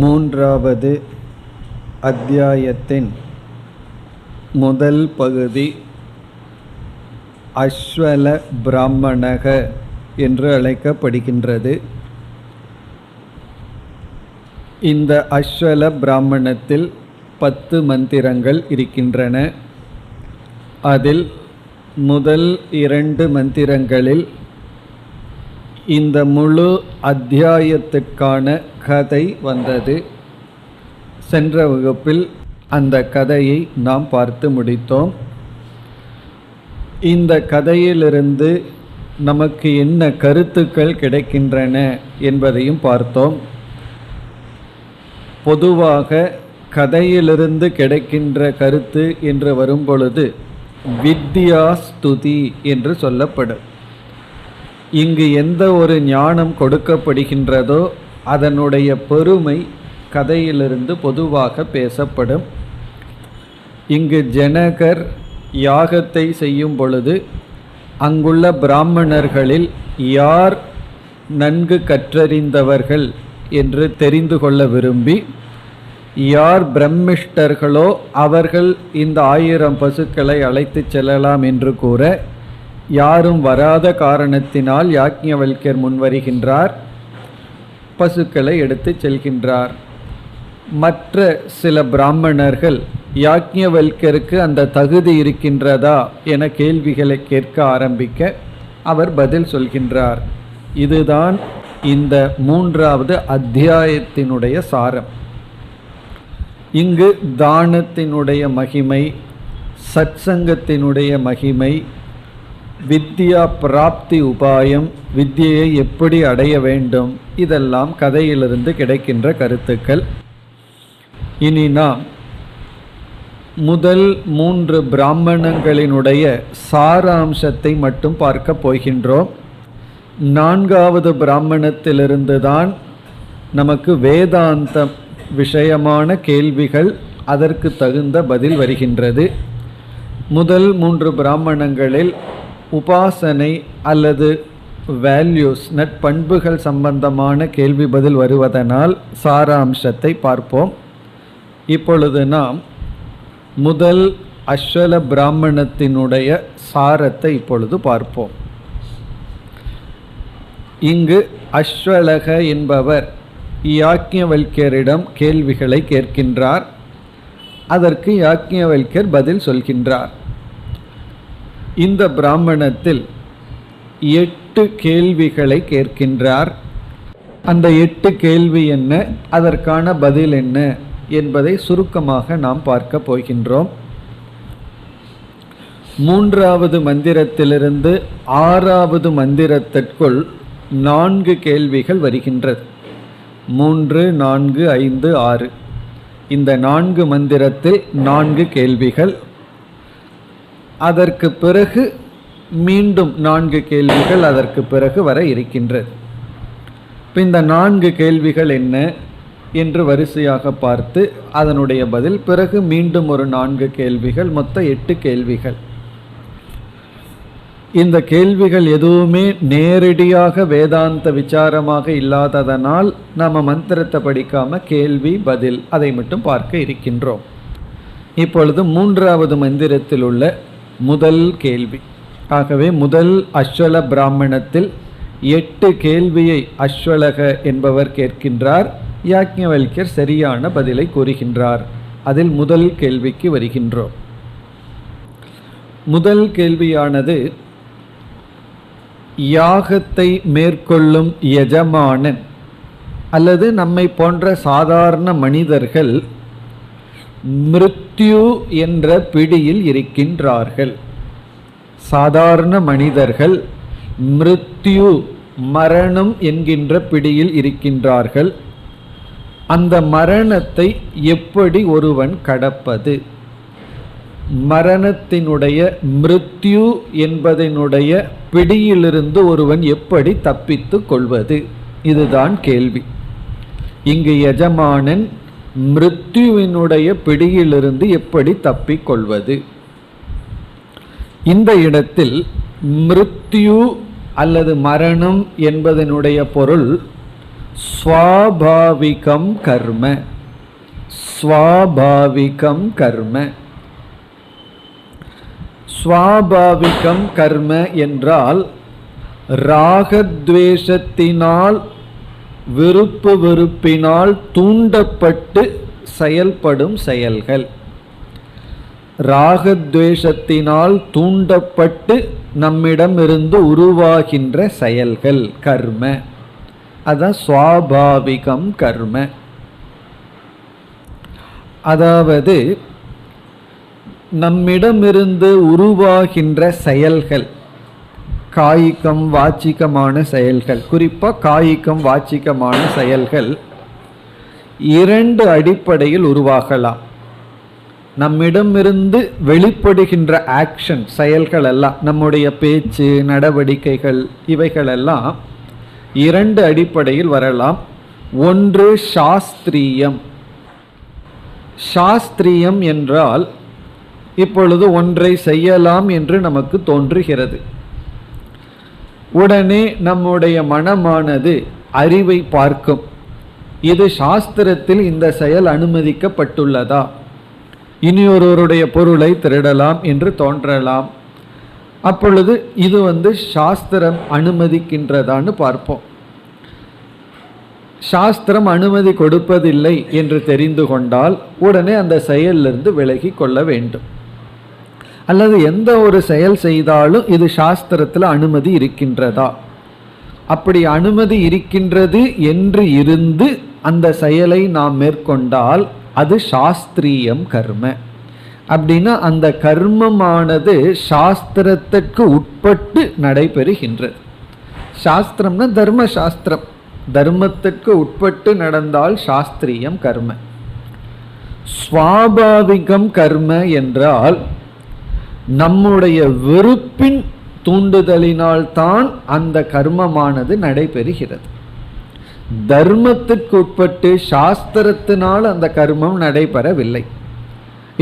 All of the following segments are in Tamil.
மூன்றாவது அத்தியாயத்தின் முதல் பகுதி அஸ்வல பிராமணக என்று அழைக்கப்படுகின்றது. இந்த அஸ்வல பிராமணத்தில் 10 மந்திரங்கள் இருக்கின்றன. அதில் முதல் 2 மந்திரங்களில் இந்த முழு அத்தியாயத்துக்கான கதை வந்தது. சென்ற வகுப்பில் அந்த கதையை நாம் பார்த்து முடித்தோம். இந்த கதையிலிருந்து நமக்கு என்ன கருத்துக்கள் கிடைக்கின்றன என்பதையும் பார்த்தோம். பொதுவாக கதையிலிருந்து கிடைக்கின்ற கருத்து என்று வரும்பொழுது வித்யா ஸ்துதி என்று சொல்லப்படும். இங்கு எந்த ஒரு ஞானம் கொடுக்கப்படுகின்றதோ அதனுடைய பெருமை கதையிலிருந்து பொதுவாக பேசப்படும். இங்கு ஜனகர் யாகத்தை செய்யும் பொழுது அங்குள்ள பிராமணர்களில் யார் நன்கு கற்றறிந்தவர்கள் என்று தெரிந்து கொள்ள விரும்பி, யார் பிரம்மிஷ்டர்களோ அவர்கள் இந்த 1000 பசுக்களை அழைத்து செல்லலாம் என்று கூற, யாரும் வராத காரணத்தினால் யாக்ஞவல்யர் முன்வருகின்றார், பசுக்களை எடுத்து செல்கின்றார். மற்ற சில பிராமணர்கள் யாக்ஞவல்யருக்கு அந்த தகுதி இருக்கின்றதா என கேள்விகளை கேட்க ஆரம்பிக்க அவர் பதில் சொல்கின்றார். இதுதான் இந்த 3வது அத்தியாயத்தினுடைய சாரம். இங்கு தானத்தினுடைய மகிமை, சத்சங்கத்தினுடைய மகிமை, வித்யா பிராப்தி உபாயம், வித்யை எப்படி அடைய வேண்டும், இதெல்லாம் கதையிலிருந்து கிடைக்கின்ற கருத்துக்கள். இனி நாம் முதல் 3 பிராமணங்களினுடைய சாராம்சத்தை மட்டும் பார்க்க போகின்றோம். 4வது பிராமணத்திலிருந்து தான் நமக்கு வேதாந்த விஷயமான கேள்விகள், அதற்கு தகுந்த பதில் வருகின்றது. முதல் 3 பிராமணங்களில் உபாசனை அல்லது வேல்யூஸ், நற்பண்புகள் சம்பந்தமான கேள்வி பதில் வருவதனால் சாராம்சத்தை பார்ப்போம். இப்பொழுது நாம் முதல் அஸ்வல பிராமணத்தினுடைய சாரத்தை இப்பொழுது பார்ப்போம். இங்கு அஸ்வலக என்பவர் யாக்ஞவல்யரிடம் கேள்விகளை கேட்கின்றார். அதற்கு யாக்ஞவல்யர் பதில் சொல்கின்றார். இந்த பிராமணத்தில் 8 கேள்விகளை கேட்கின்றார். அந்த 8 கேள்வி என்ன, அதற்கான பதில் என்ன என்பதை சுருக்கமாக நாம் பார்க்க போகின்றோம். 3வது மந்திரத்திலிருந்து 6வது மந்திரத்திற்குள் 4 கேள்விகள் வருகின்றது. 3, 4, 5, 6 இந்த 4 மந்திரத்தில் 4 கேள்விகள். அதற்கு பிறகு மீண்டும் 4 கேள்விகள் அதற்கு பிறகு வர இருக்கின்றது. இந்த 4 கேள்விகள் என்ன என்று வரிசையாக பார்த்து அதனுடைய பதில், பிறகு மீண்டும் ஒரு 4 கேள்விகள், மொத்தம் 8 கேள்விகள். இந்த கேள்விகள் எதுவுமே நேரடியாக வேதாந்த விசாரமாக இல்லாததனால் நாம் மந்திரத்தை படிக்காம கேள்வி பதில் அதை மட்டும் பார்க்க இருக்கின்றோம். இப்பொழுது 3வது மந்திரத்தில் உள்ள முதல் கேள்வி. ஆகவே முதல் அஸ்வல பிராமணத்தில் 8 கேள்வியை அஸ்வலக என்பவர் கேட்கின்றார். யாக்ஞவல்யர் சரியான பதிலை கூறுகின்றார். அதில் முதல் கேள்விக்கு வருகின்றோம். முதல் கேள்வியானது, யாகத்தை மேற்கொள்ளும் எஜமானன் அல்லது நம்மை போன்ற சாதாரண மனிதர்கள் மிருத்யு என்ற பிடியில் இருக்கின்றார்கள். சாதாரண மனிதர்கள் மிருத்யு, மரணம் என்கின்ற பிடியில் இருக்கின்றார்கள். அந்த மரணத்தை எப்படி ஒருவன் கடப்பது, மரணத்தினுடைய மிருத்யு என்பதனுடைய பிடியிலிருந்து ஒருவன் எப்படி தப்பித்து கொள்வது, இதுதான் கேள்வி. இங்கு எஜமானன் மிருத்யுவினுடைய பிடியிலிருந்து எப்படி தப்பிக்கொள்வது. இந்த இடத்தில் மிருத்யு அல்லது மரணம் என்பதனுடைய பொருள் ஸ்வாபாவிகம் கர்ம. ஸ்வாபாவிகம் கர்ம. ஸ்வாபாவிகம் கர்ம என்றால் ராகத்வேஷத்தினால், விருப்பு வெறுப்பினால் தூண்டப்பட்டு செயல்படும் செயல்கள். ராகத்வேஷத்தினால் தூண்டப்பட்டு நம்மிடமிருந்து உருவாகின்ற செயல்கள் கர்ம. அதான் ஸ்வாபாவிகம் கர்ம. அதாவது நம்மிடமிருந்து உருவாகின்ற செயல்கள் காயிகம் வாச்சிகமான செயல்கள். குறிப்பாக காயிகம் வாச்சிகமான செயல்கள் இரண்டு அடிப்படையில் உருவாகலாம். நம்மிடமிருந்து வெளிப்படுகின்ற ஆக்ஷன் செயல்கள் எல்லாம், நம்முடைய பேச்சு நடவடிக்கைகள் இவைகளெல்லாம் இரண்டு அடிப்படையில் வரலாம். ஒன்று சாஸ்திரியம். சாஸ்திரியம் என்றால் இப்பொழுது ஒன்றை செய்யலாம் என்று நமக்கு தோன்றுகிறது. உடனே நம்முடைய மனமானது அறிவை பார்க்கும், இது சாஸ்திரத்தில் இந்த செயல் அனுமதிக்கப்பட்டுள்ளதா, இனியொருவருடைய பொருளை திருடலாம் என்று தோன்றலாம். அப்பொழுது இது சாஸ்திரம் அனுமதிக்கின்றதான்னு பார்ப்போம். சாஸ்திரம் அனுமதி கொடுப்பதில்லை என்று தெரிந்து கொண்டால் உடனே அந்த செயலிலிருந்து விலகி கொள்ள வேண்டும். அல்லது எந்த ஒரு செயல் செய்தாலும் இது சாஸ்திரத்தில் அனுமதி இருக்கின்றதா, அப்படி அனுமதி இருக்கின்றது என்று இருந்து அந்த செயலை நாம் மேற்கொண்டால் அது சாஸ்திரியம் கர்ம. அப்படின்னா அந்த கர்மமானது சாஸ்திரத்திற்கு உட்பட்டு நடைபெறுகின்றது. சாஸ்திரம்னா தர்ம சாஸ்திரம், தர்மத்திற்கு உட்பட்டு நடந்தால் சாஸ்திரியம் கர்ம. ஸ்வாபாவிகம் கர்ம என்றால் நம்முடைய வெறுப்பின் தூண்டுதலினால் தான் அந்த கர்மமானது நடைபெறுகிறது. தர்மத்திற்கு உட்பட்டு சாஸ்திரத்தினால் அந்த கர்மம் நடைபெறவில்லை.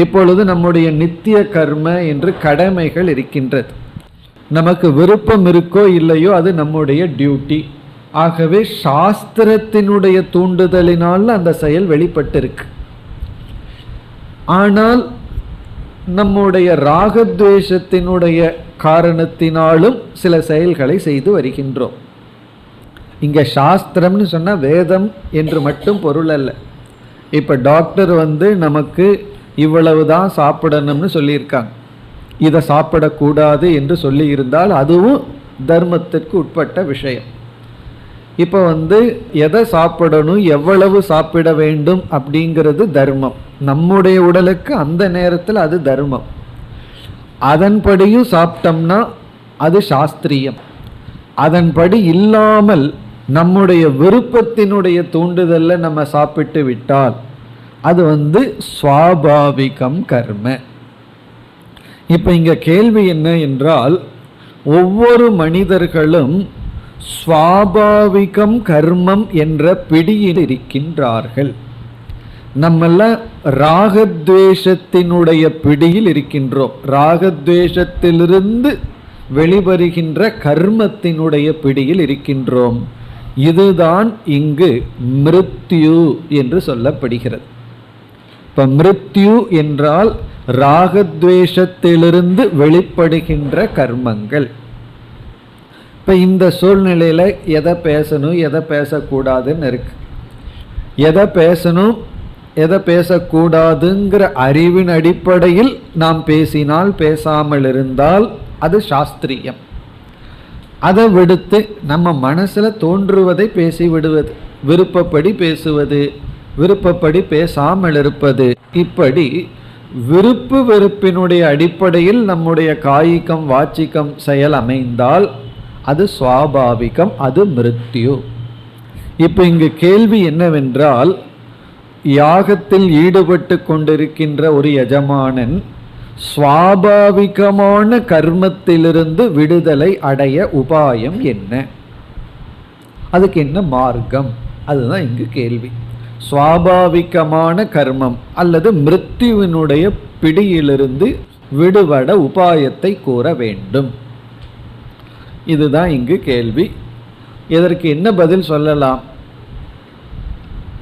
இப்பொழுது நம்முடைய நித்திய கர்ம என்று கடமைகள் இருக்கின்றது. நமக்கு விருப்பம் இருக்கோ இல்லையோ அது நம்முடைய டியூட்டி. ஆகவே சாஸ்திரத்தினுடைய தூண்டுதலினால் அந்த செயல் வெளிப்பட்டிருக்கு. ஆனால் நம்முடைய ராகத்வேஷத்தினுடைய காரணத்தினாலும் சில செயல்களை செய்து வருகின்றோம். இங்க சாஸ்திரம்னு சொன்னா வேதம் என்று மட்டும் பொருள் அல்ல. இப்ப டாக்டர் நமக்கு இவ்வளவுதான் சாப்பிடணும்னு சொல்லியிருக்காங்க, இதை சாப்பிடக்கூடாது என்று சொல்லி இருந்தால் அதுவும் தர்மத்திற்கு உட்பட்ட விஷயம். இப்போ எதை சாப்பிடணும், எவ்வளவு சாப்பிட வேண்டும் அப்படிங்கிறது தர்மம். நம்முடைய உடலுக்கு அந்த நேரத்தில் அது தர்மம். அதன்படியும் சாப்பிட்டோம்னா அது சாஸ்திரியம். அதன்படி இல்லாமல் நம்முடைய விருப்பத்தினுடைய தூண்டுதல்ல நம்ம சாப்பிட்டு விட்டால் அது ஸ்வாபாவிகம் கர்ம. இப்போ இங்க கேள்வி என்ன என்றால், ஒவ்வொரு மனிதர்களும் ஸ்வாபாவிகம் கர்மம் என்ற பிடியில் இருக்கின்றார்கள். நம்மெல்லாம் ராகத்வேஷத்தினுடைய பிடியில் இருக்கின்றோம். ராகத்வேஷத்திலிருந்து வெளிவருகின்ற கர்மத்தினுடைய பிடியில் இருக்கின்றோம். இதுதான் இங்கு மிருத்யு என்று சொல்லப்படுகிறது. இப்ப மிருத்யு என்றால் ராகத்வேஷத்திலிருந்து வெளிப்படுகின்ற கர்மங்கள். இப்ப இந்த சூழ்நிலையில எதை பேசணும் எதை பேசக்கூடாதுன்னு இருக்கு. எதை பேசணும் எதை பேசக்கூடாதுங்கிற அறிவின் அடிப்படையில் நாம் பேசினால் பேசாமல் இருந்தால் அது சாஸ்திரியம். அதை விடுத்து நம்ம மனசுல தோன்றுவதை பேசி விடுவது, விருப்பப்படி பேசுவது, விருப்பப்படி பேசாமல் இருப்பது, இப்படி விருப்பு வெறுப்பினுடைய அடிப்படையில் நம்முடைய காயிகம் வாச்சிகம் செயல் அமைந்தால் அது ஸ்வாபாவிகம், அது மிருத்யு. இப்போ இங்கு கேள்வி என்னவென்றால், யாகத்தில் ஈடுபட்டு கொண்டிருக்கின்ற ஒரு எஜமானன் ஸ்வாபாவிகமான கர்மத்திலிருந்து விடுதலை அடைய உபாயம் என்ன, அதுக்கு என்ன மார்க்கம், அதுதான் இங்கு கேள்வி. ஸ்வாபாவிகமான கர்மம் அல்லது மிருத்யுவினுடைய பிடியிலிருந்து விடுபட உபாயத்தை கூற வேண்டும். இதுதான் இங்கு கேள்வி. இதற்கு என்ன பதில் சொல்லலாம்?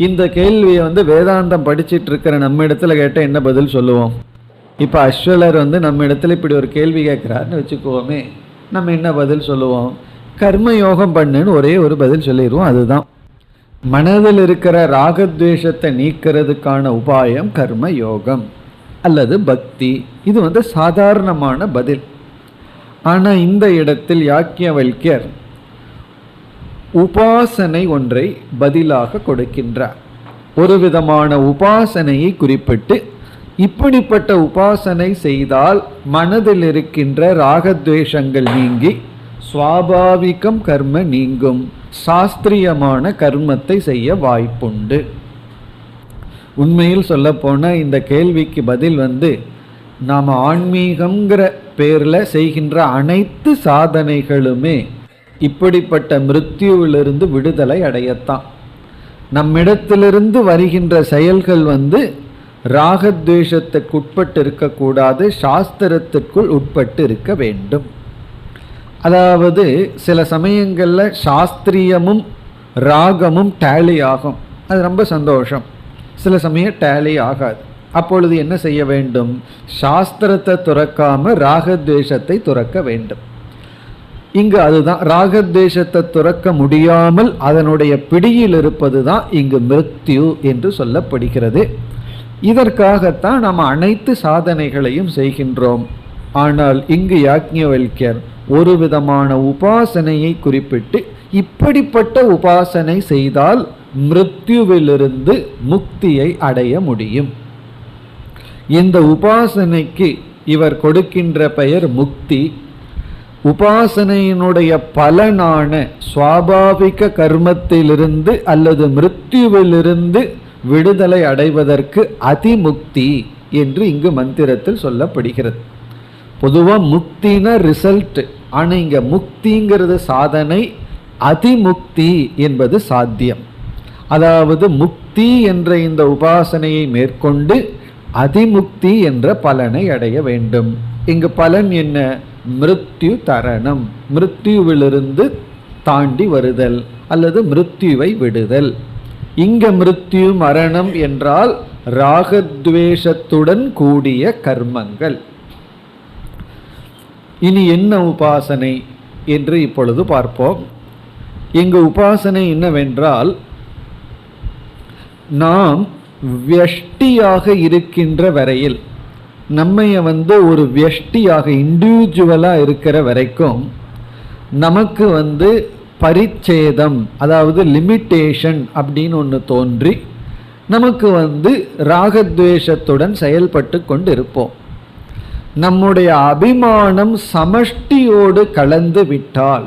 இந்த கேள்வியை வேதாந்தம் படிச்சுட்டு இருக்கிற நம்ம இடத்துல கேட்டால் என்ன பதில் சொல்லுவோம்? இப்போ அஸ்வலர் நம்ம இடத்துல இப்படி ஒரு கேள்வி கேட்குறாருன்னு வச்சுக்குவோமே, நம்ம என்ன பதில் சொல்லுவோம்? கர்மயோகம் பண்ணுன்னு ஒரே ஒரு பதில் சொல்லிடுவோம். அதுதான் மனதில் இருக்கிற ராகத்வேஷத்தை நீக்கிறதுக்கான உபாயம் கர்ம யோகம் அல்லது பக்தி. இது சாதாரணமான பதில். ஆனால் இந்த இடத்தில் யாக்ஞவல்யர் உபாசனை ஒன்றை பதிலாக கொடுக்கின்றார். ஒரு விதமான உபாசனையை குறிப்பிட்டு, இப்படிப்பட்ட உபாசனை செய்தால் மனதில் இருக்கின்ற ராகத்வேஷங்கள் நீங்கி சுவாபாவிகம் கர்ம நீங்கும், சாஸ்திரியமான கர்மத்தை செய்ய வாய்ப்புண்டு. உண்மையில் சொல்ல போனால் இந்த கேள்விக்கு பதில் நாம் ஆன்மீகங்கிற பேரில் செய்கின்ற அனைத்து சாதனைகளுமே இப்படிப்பட்ட மிருத்யுவிலிருந்து விடுதலை அடையத்தான். நம்மிடத்திலிருந்து வருகின்ற செயல்கள் ராகத்வேஷத்துக்கு உட்பட்டு இருக்கக்கூடாது, சாஸ்திரத்திற்குள் உட்பட்டு இருக்க வேண்டும். அதாவது சில சமயங்களில் சாஸ்திரியமும் ராகமும் டேலி ஆகும், அது ரொம்ப சந்தோஷம். சில சமயம் டேலி ஆகாது. அப்பொழுது என்ன செய்ய வேண்டும்? சாஸ்திரத்தை துறக்காம ராகத்வேஷத்தை துறக்க வேண்டும். இங்கு அதுதான், ராகத்வேஷத்தை துறக்க முடியாமல் அதனுடைய பிடியில் இருப்பது தான் இங்கு மிருத்யு என்று சொல்லப்படுகிறது. இதற்காகத்தான் நாம் அனைத்து சாதனைகளையும் செய்கின்றோம். ஆனால் இங்கு யாக்ஞவல்யர் ஒரு விதமான உபாசனையை குறிப்பிட்டு, இப்படிப்பட்ட உபாசனை செய்தால் மிருத்யுவிலிருந்து முக்தியை அடைய முடியும். இந்த உபாசனைக்கு இவர் கொடுக்கின்ற பெயர் முக்தி. உபாசனையினுடைய பலனான சுவாபாவிக கர்மத்திலிருந்து அல்லது மிருத்யுவிலிருந்து விடுதலை அடைவதற்கு அதிமுக்தி என்று இங்கு மந்திரத்தில் சொல்லப்படுகிறது. பொதுவாக முக்தினா ரிசல்ட், ஆனால் இங்கே முக்திங்கிறது சாதனை, அதிமுக்தி என்பது சாத்தியம். அதாவது முக்தி என்ற இந்த உபாசனையை மேற்கொண்டு அதிமுக்தி என்ற பலனை அடைய வேண்டும். இங்கு பலன் என்ன? மிருத்யு தரணம், மிருத்யுவிலிருந்து தாண்டி வருதல் அல்லது மிருத்யுவை விடுதல். இங்க மிருத்யு மரணம் என்றால் ராகத்வேஷத்துடன் கூடிய கர்மங்கள். இனி என்ன உபாசனை என்று இப்பொழுது பார்ப்போம். இங்கு உபாசனை என்னவென்றால், நாம் வியஷ்டியாக இருக்கின்ற வரையில், நம்மைய ஒரு வியஷ்டியாக இண்டிவிஜுவலாக இருக்கிற வரைக்கும் நமக்கு பரிச்சேதம், அதாவது லிமிட்டேஷன் அப்படின்னு ஒன்று தோன்றி நமக்கு ராகத்வேஷத்துடன் செயல்பட்டு கொண்டு இருப்போம். நம்முடைய அபிமானம் சமஷ்டியோடு கலந்து விட்டால்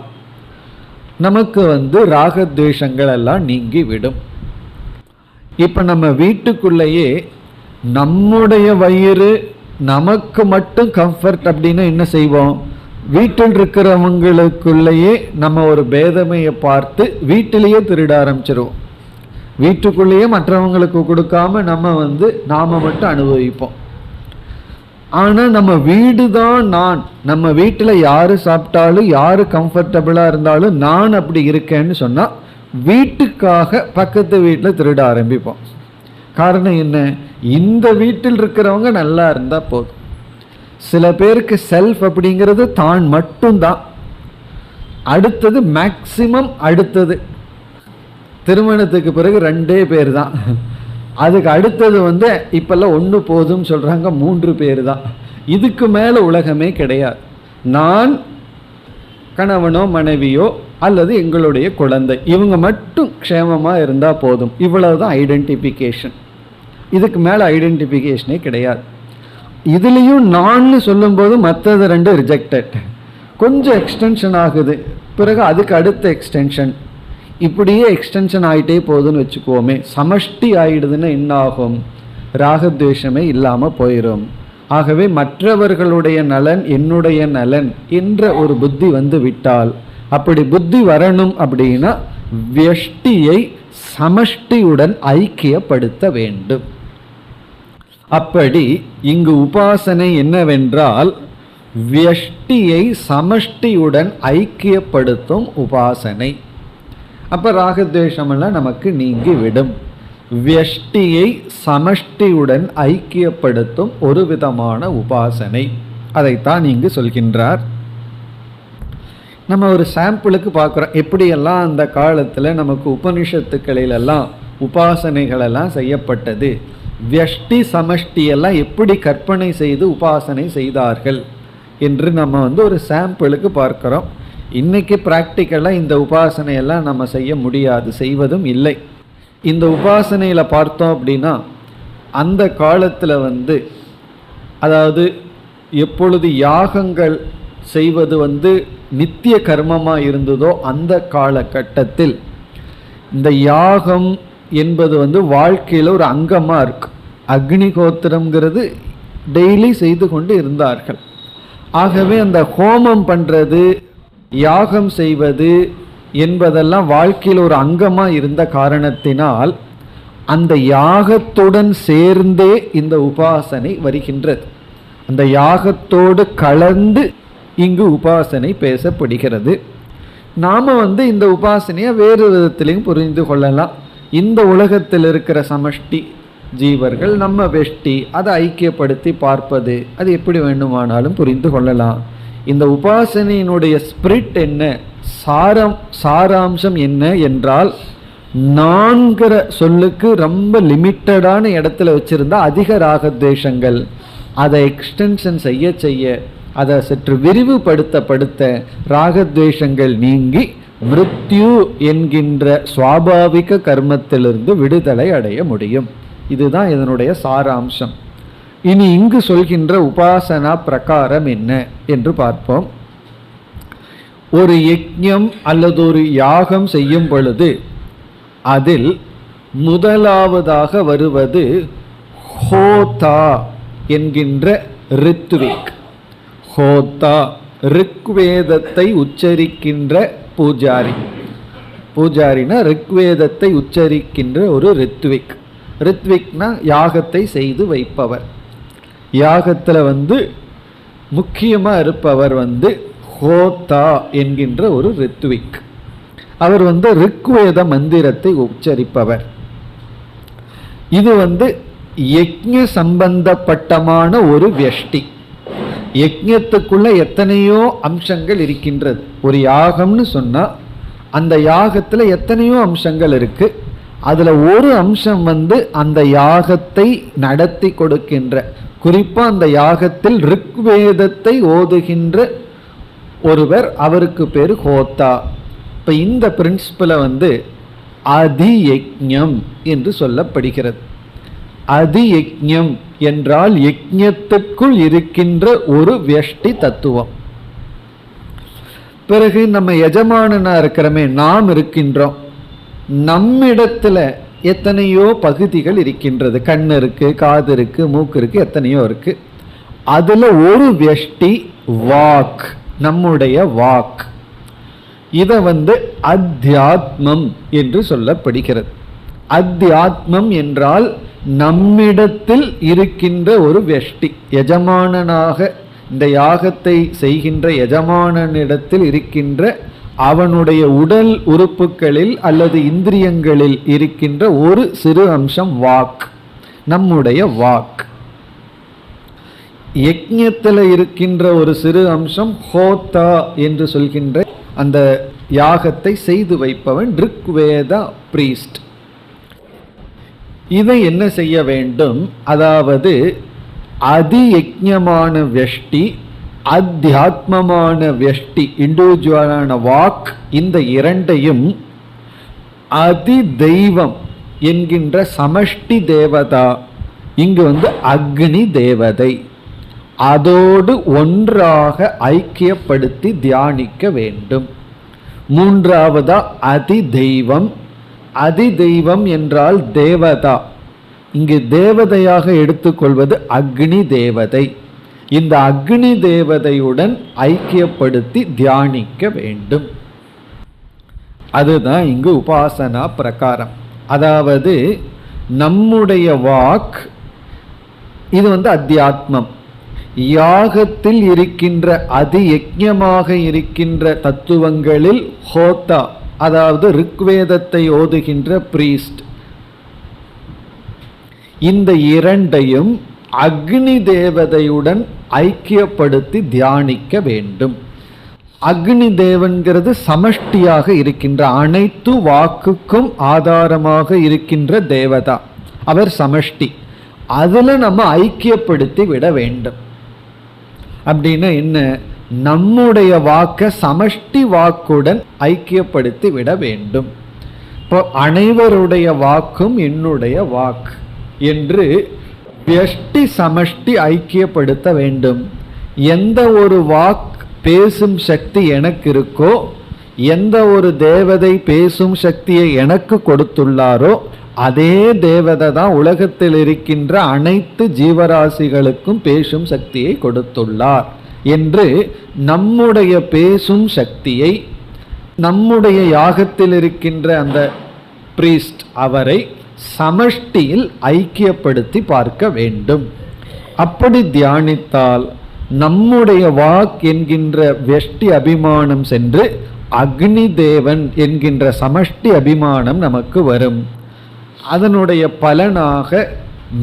நமக்கு ராகத்வேஷங்கள் எல்லாம் நீங்கிவிடும். இப்போ நம்ம வீட்டுக்குள்ளேயே நம்முடைய வயிறு நமக்கு மட்டும் கம்ஃபர்ட் அப்படின்னு என்ன செய்வோம்? வீட்டில் இருக்கிறவங்களுக்குள்ளேயே நம்ம ஒரு பேதமையை பார்த்து வீட்டிலேயே திருட ஆரம்பிச்சிருவோம். வீட்டுக்குள்ளேயே மற்றவங்களுக்கு கொடுக்காம நாம மட்டும் அனுபவிப்போம். ஆனால் நம்ம வீடு தான் நான். நம்ம வீட்டில் யார் சாப்பிட்டாலும் யார் கம்ஃபர்டபுளாக இருந்தாலும் நான் அப்படி இருக்கேன்னு சொன்னால் வீட்டுக்காக பக்கத்து வீட்டில் திருட ஆரம்பிப்போம். காரணம் என்ன? இந்த வீட்டில் இருக்கிறவங்க நல்லா இருந்தால் போதும். சில பேருக்கு செல்ஃப் அப்படிங்கிறது தான் மட்டும்தான். அடுத்தது மேக்சிமம், அடுத்தது திருமணத்துக்கு பிறகு 2 பேர் தான். அதுக்கு அடுத்தது இப்பெல்லாம் 1 போதும் சொல்கிறாங்க, 3 பேர் தான். இதுக்கு மேலே உலகமே கிடையாது. நான், கணவனோ மனைவியோ அல்லது எங்களுடைய குழந்தை, இவங்க மட்டும் க்ஷேமமாக இருந்தால் போதும். இவ்வளவுதான் ஐடென்டிஃபிகேஷன். இதுக்கு மேலே ஐடென்டிஃபிகேஷனே கிடையாது. இதுலேயும் நான் சொல்லும்போது மற்றது 2 ரிஜெக்டட். கொஞ்சம் எக்ஸ்டென்ஷன் ஆகுது, பிறகு அதுக்கு அடுத்த எக்ஸ்டென்ஷன், இப்படியே எக்ஸ்டென்ஷன் ஆகிட்டே போகுதுன்னு வச்சுக்குவோமே. சமஷ்டி ஆகிடுதுன்னா என்ன ஆகும்? ராகத்வேஷமே இல்லாமல் போயிடும். ஆகவே மற்றவர்களுடைய நலன் என்னுடைய நலன் என்ற ஒரு புத்தி விட்டால், அப்படி புத்தி வரணும் அப்படின்னா வியஷ்டியை சமஷ்டியுடன் ஐக்கியப்படுத்த வேண்டும். அப்படி இங்கு உபாசனை என்னவென்றால் வியஷ்டியை சமஷ்டியுடன் ஐக்கியப்படுத்தும் உபாசனை. அப்போ ராகத்வேஷமெல்லாம் நமக்கு நீங்கிவிடும். வியஷ்டியை சமஷ்டியுடன் ஐக்கியப்படுத்தும் ஒரு விதமான உபாசனை. அதைத்தான் இங்கு சொல்கின்றார். நம்ம ஒரு சாம்பிளுக்கு பார்க்குறோம் எப்படியெல்லாம் அந்த காலத்தில் நமக்கு உபனிஷத்துக்களிலெல்லாம் உபாசனைகளெல்லாம் செய்யப்பட்டது, வியஷ்டி சமஷ்டியெல்லாம் எப்படி கற்பனை செய்து உபாசனை செய்தார்கள் என்று நம்ம ஒரு சாம்பிளுக்கு பார்க்குறோம். இன்றைக்கி ப்ராக்டிக்கலாக இந்த உபாசனையெல்லாம் நம்ம செய்ய முடியாது, செய்வதும் இல்லை. இந்த உபாசனையில் பார்த்தோம் அப்படின்னா அந்த காலத்தில் அதாவது எப்பொழுது யாகங்கள் செய்வது நித்திய கர்மமாக இருந்ததோ அந்த காலகட்டத்தில் இந்த யாகம் என்பது வாழ்க்கையில் ஒரு அங்கமாக இருக்கு. அக்னிகோத்திரம்ங்கிறது டெய்லி செய்து கொண்டு இருந்தார்கள். ஆகவே அந்த ஹோமம் பண்ணுறது, யாகம் செய்வது என்பதெல்லாம் வாழ்க்கையில் ஒரு அங்கமாக இருந்த காரணத்தினால் அந்த யாகத்துடன் சேர்ந்தே இந்த உபாசனை வருகின்றது. அந்த யாகத்தோடு கலந்து இங்கு உபாசனை பேசப்படுகிறது. நாம் இந்த உபாசனையை வேறு விதத்திலையும் புரிந்து கொள்ளலாம். இந்த உலகத்தில் இருக்கிற சமஷ்டி ஜீவர்கள் நம்ம வெஷ்டி, அதை ஐக்கியப்படுத்தி பார்ப்பது, அது எப்படி வேண்டுமானாலும் புரிந்து கொள்ளலாம். இந்த உபாசனையினுடைய ஸ்பிரிட் என்ன, சாராம்சம் என்ன என்றால், நான்கிற சொல்லுக்கு ரொம்ப லிமிட்டடான இடத்துல வச்சிருந்தா அதிக ராகத்வேஷங்கள், அதை எக்ஸ்டென்ஷன் செய்ய செய்ய, அதை சற்று விரிவுபடுத்த ராகத்வேஷங்கள் நீங்கி மிருத்யு என்கின்ற சுவாபாவிக கர்மத்திலிருந்து விடுதலை அடைய முடியும். இதுதான் இதனுடைய சாராம்சம். இனி இங்கு சொல்கின்ற உபாசனா பிரகாரம் என்ன என்று பார்ப்போம். ஒரு யஜ்ஞம் அல்லது ஒரு யாகம் செய்யும் பொழுது அதில் முதலாவதாக வருவது ஹோதா என்கின்ற ரித்விக். ஹோதா ரிக்வேதத்தை உச்சரிக்கின்ற பூஜாரி. பூஜாரினா ரிக்வேதத்தை உச்சரிக்கின்ற ஒரு ரித்விக். ரித்விக்னா யாகத்தை செய்து வைப்பவர். யாகத்தில் முக்கியமாக இருப்பவர் ஹோதா என்கின்ற ஒரு ரித்விக். அவர் ரிக்வேத மந்திரத்தை உச்சரிப்பவர். இது யஜ்ஞ சம்பந்தப்பட்டமான ஒரு வியஷ்டி. யஜ்ஞத்துக்குள்ள எத்தனையோ அம்சங்கள் இருக்கின்றது. ஒரு யாகம்னு சொன்னா அந்த யாகத்துல எத்தனையோ அம்சங்கள் இருக்கு. அதுல ஒரு அம்சம் அந்த யாகத்தை நடத்தி கொடுக்கின்ற, குறிப்பா அந்த யாகத்தில் ரிக்வேதத்தை ஓதுகின்ற ஒருவர், அவருக்கு பேரு ஹோதா. இப்ப இந்த பிரின்சிபலை அதியஜ்ஞம் என்று சொல்லப்படுகிறது. அதியஜ்ஞம் என்றால் யஜ்ஞத்துக்குள் இருக்கின்ற ஒரு வியஷ்டி தத்துவம். பிறகு நம்ம எஜமானனா இருக்கிறோமே, நாம் இருக்கின்றோம். நம்மிடத்துல எத்தனையோ பகுதிகள் இருக்கின்றது. கண் இருக்கு, காது இருக்கு, மூக்கு இருக்கு, எத்தனையோ இருக்கு. அதுல ஒரு வியஷ்டி வாக், நம்முடைய வாக். இத அத்தியாத்மம் என்று சொல்லப்படுகிறது. அத்தியாத்மம் என்றால் நம்மிடத்தில் இருக்கின்ற ஒரு வியஷ்டி. எஜமானனாக இந்த யாகத்தை செய்கின்ற எஜமானனிடத்தில் இருக்கின்ற, அவனுடைய உடல் உறுப்புகளில் அல்லது இந்திரியங்களில் இருக்கின்ற ஒரு சிறு அம்சம் வாக், நம்முடைய வாக். யஜ்ஞத்தில் இருக்கின்ற ஒரு சிறு அம்சம் ஹோதா என்று சொல்கின்ற அந்த யாகத்தை செய்து வைப்பவன், ரிக்வேத பிரீஸ்ட். இதை என்ன செய்ய வேண்டும்? அதாவது அதியஜ்ஞமான வியஷ்டி, அத்தியாத்மமான வியஷ்டி, இண்டிவிஜுவலான வாக், இந்த இரண்டையும் அதி தெய்வம் என்கின்ற சமஷ்டி தேவதா, இங்கு அக்னி தேவதை, அதோடு ஒன்றாக ஐக்கியப்படுத்தி தியானிக்க வேண்டும். மூன்றாவதா அதி தெய்வம். அதி தெய்வம் என்றால் தேவதா. இங்கு தேவதையாக எடுத்துக்கொள்வது அக்னி தேவதை. இந்த அக்னி தேவதையுடன் ஐக்கியப்படுத்தி தியானிக்க வேண்டும். அதுதான் இங்கு உபாசனா பிரகாரம். அதாவது நம்முடைய வாக் இது அத்தியாத்மம். யாகத்தில் இருக்கின்ற அதியஜ்ஞமாக இருக்கின்ற தத்துவங்களில் ஹோதா, அதாவது ரிக்வேதத்தை ஓதுகின்ற பிரீஸ்ட், இந்த இரண்டையும் அக்னி தேவதையுடன் ஐக்கியப்படுத்தி தியானிக்க வேண்டும். அக்னி தேவன்கிறது சமஷ்டியாக இருக்கின்ற, அனைத்து வாக்குக்கும் ஆதாரமாக இருக்கின்ற தேவதா, அவர் சமஷ்டி. அதுல நம்ம ஐக்கியப்படுத்தி விட வேண்டும். அப்படின்னா என்ன? நம்முடைய வாக்க சமஷ்டி வாக்குடன் ஐக்கியப்படுத்தி விட வேண்டும். இப்போ அனைவருடைய வாக்கும் என்னுடைய வாக்கு என்று வியஷ்டி சமஷ்டி ஐக்கியப்படுத்த வேண்டும். எந்த ஒரு வாக் பேசும் சக்தி எனக்கு இருக்கோ, எந்த ஒரு தேவதை பேசும் சக்தியை எனக்கு கொடுத்துள்ளாரோ, அதே தேவதை தான் உலகத்தில் இருக்கின்ற அனைத்து ஜீவராசிகளுக்கும் பேசும் சக்தியை கொடுத்துள்ளார் என்று நம்முடைய பேசும் சக்தியை, நம்முடைய யாகத்தில் இருக்கின்ற அந்த பிரீஸ்ட் அவரை சமஷ்டியில் ஐக்கியப்படுத்தி பார்க்க வேண்டும். அப்படி தியானித்தால் நம்முடைய வாக் என்கின்ற வெஷ்டி அபிமானம் சென்று அக்னி தேவன் என்கின்ற சமஷ்டி அபிமானம் நமக்கு வரும். அதனுடைய பலனாக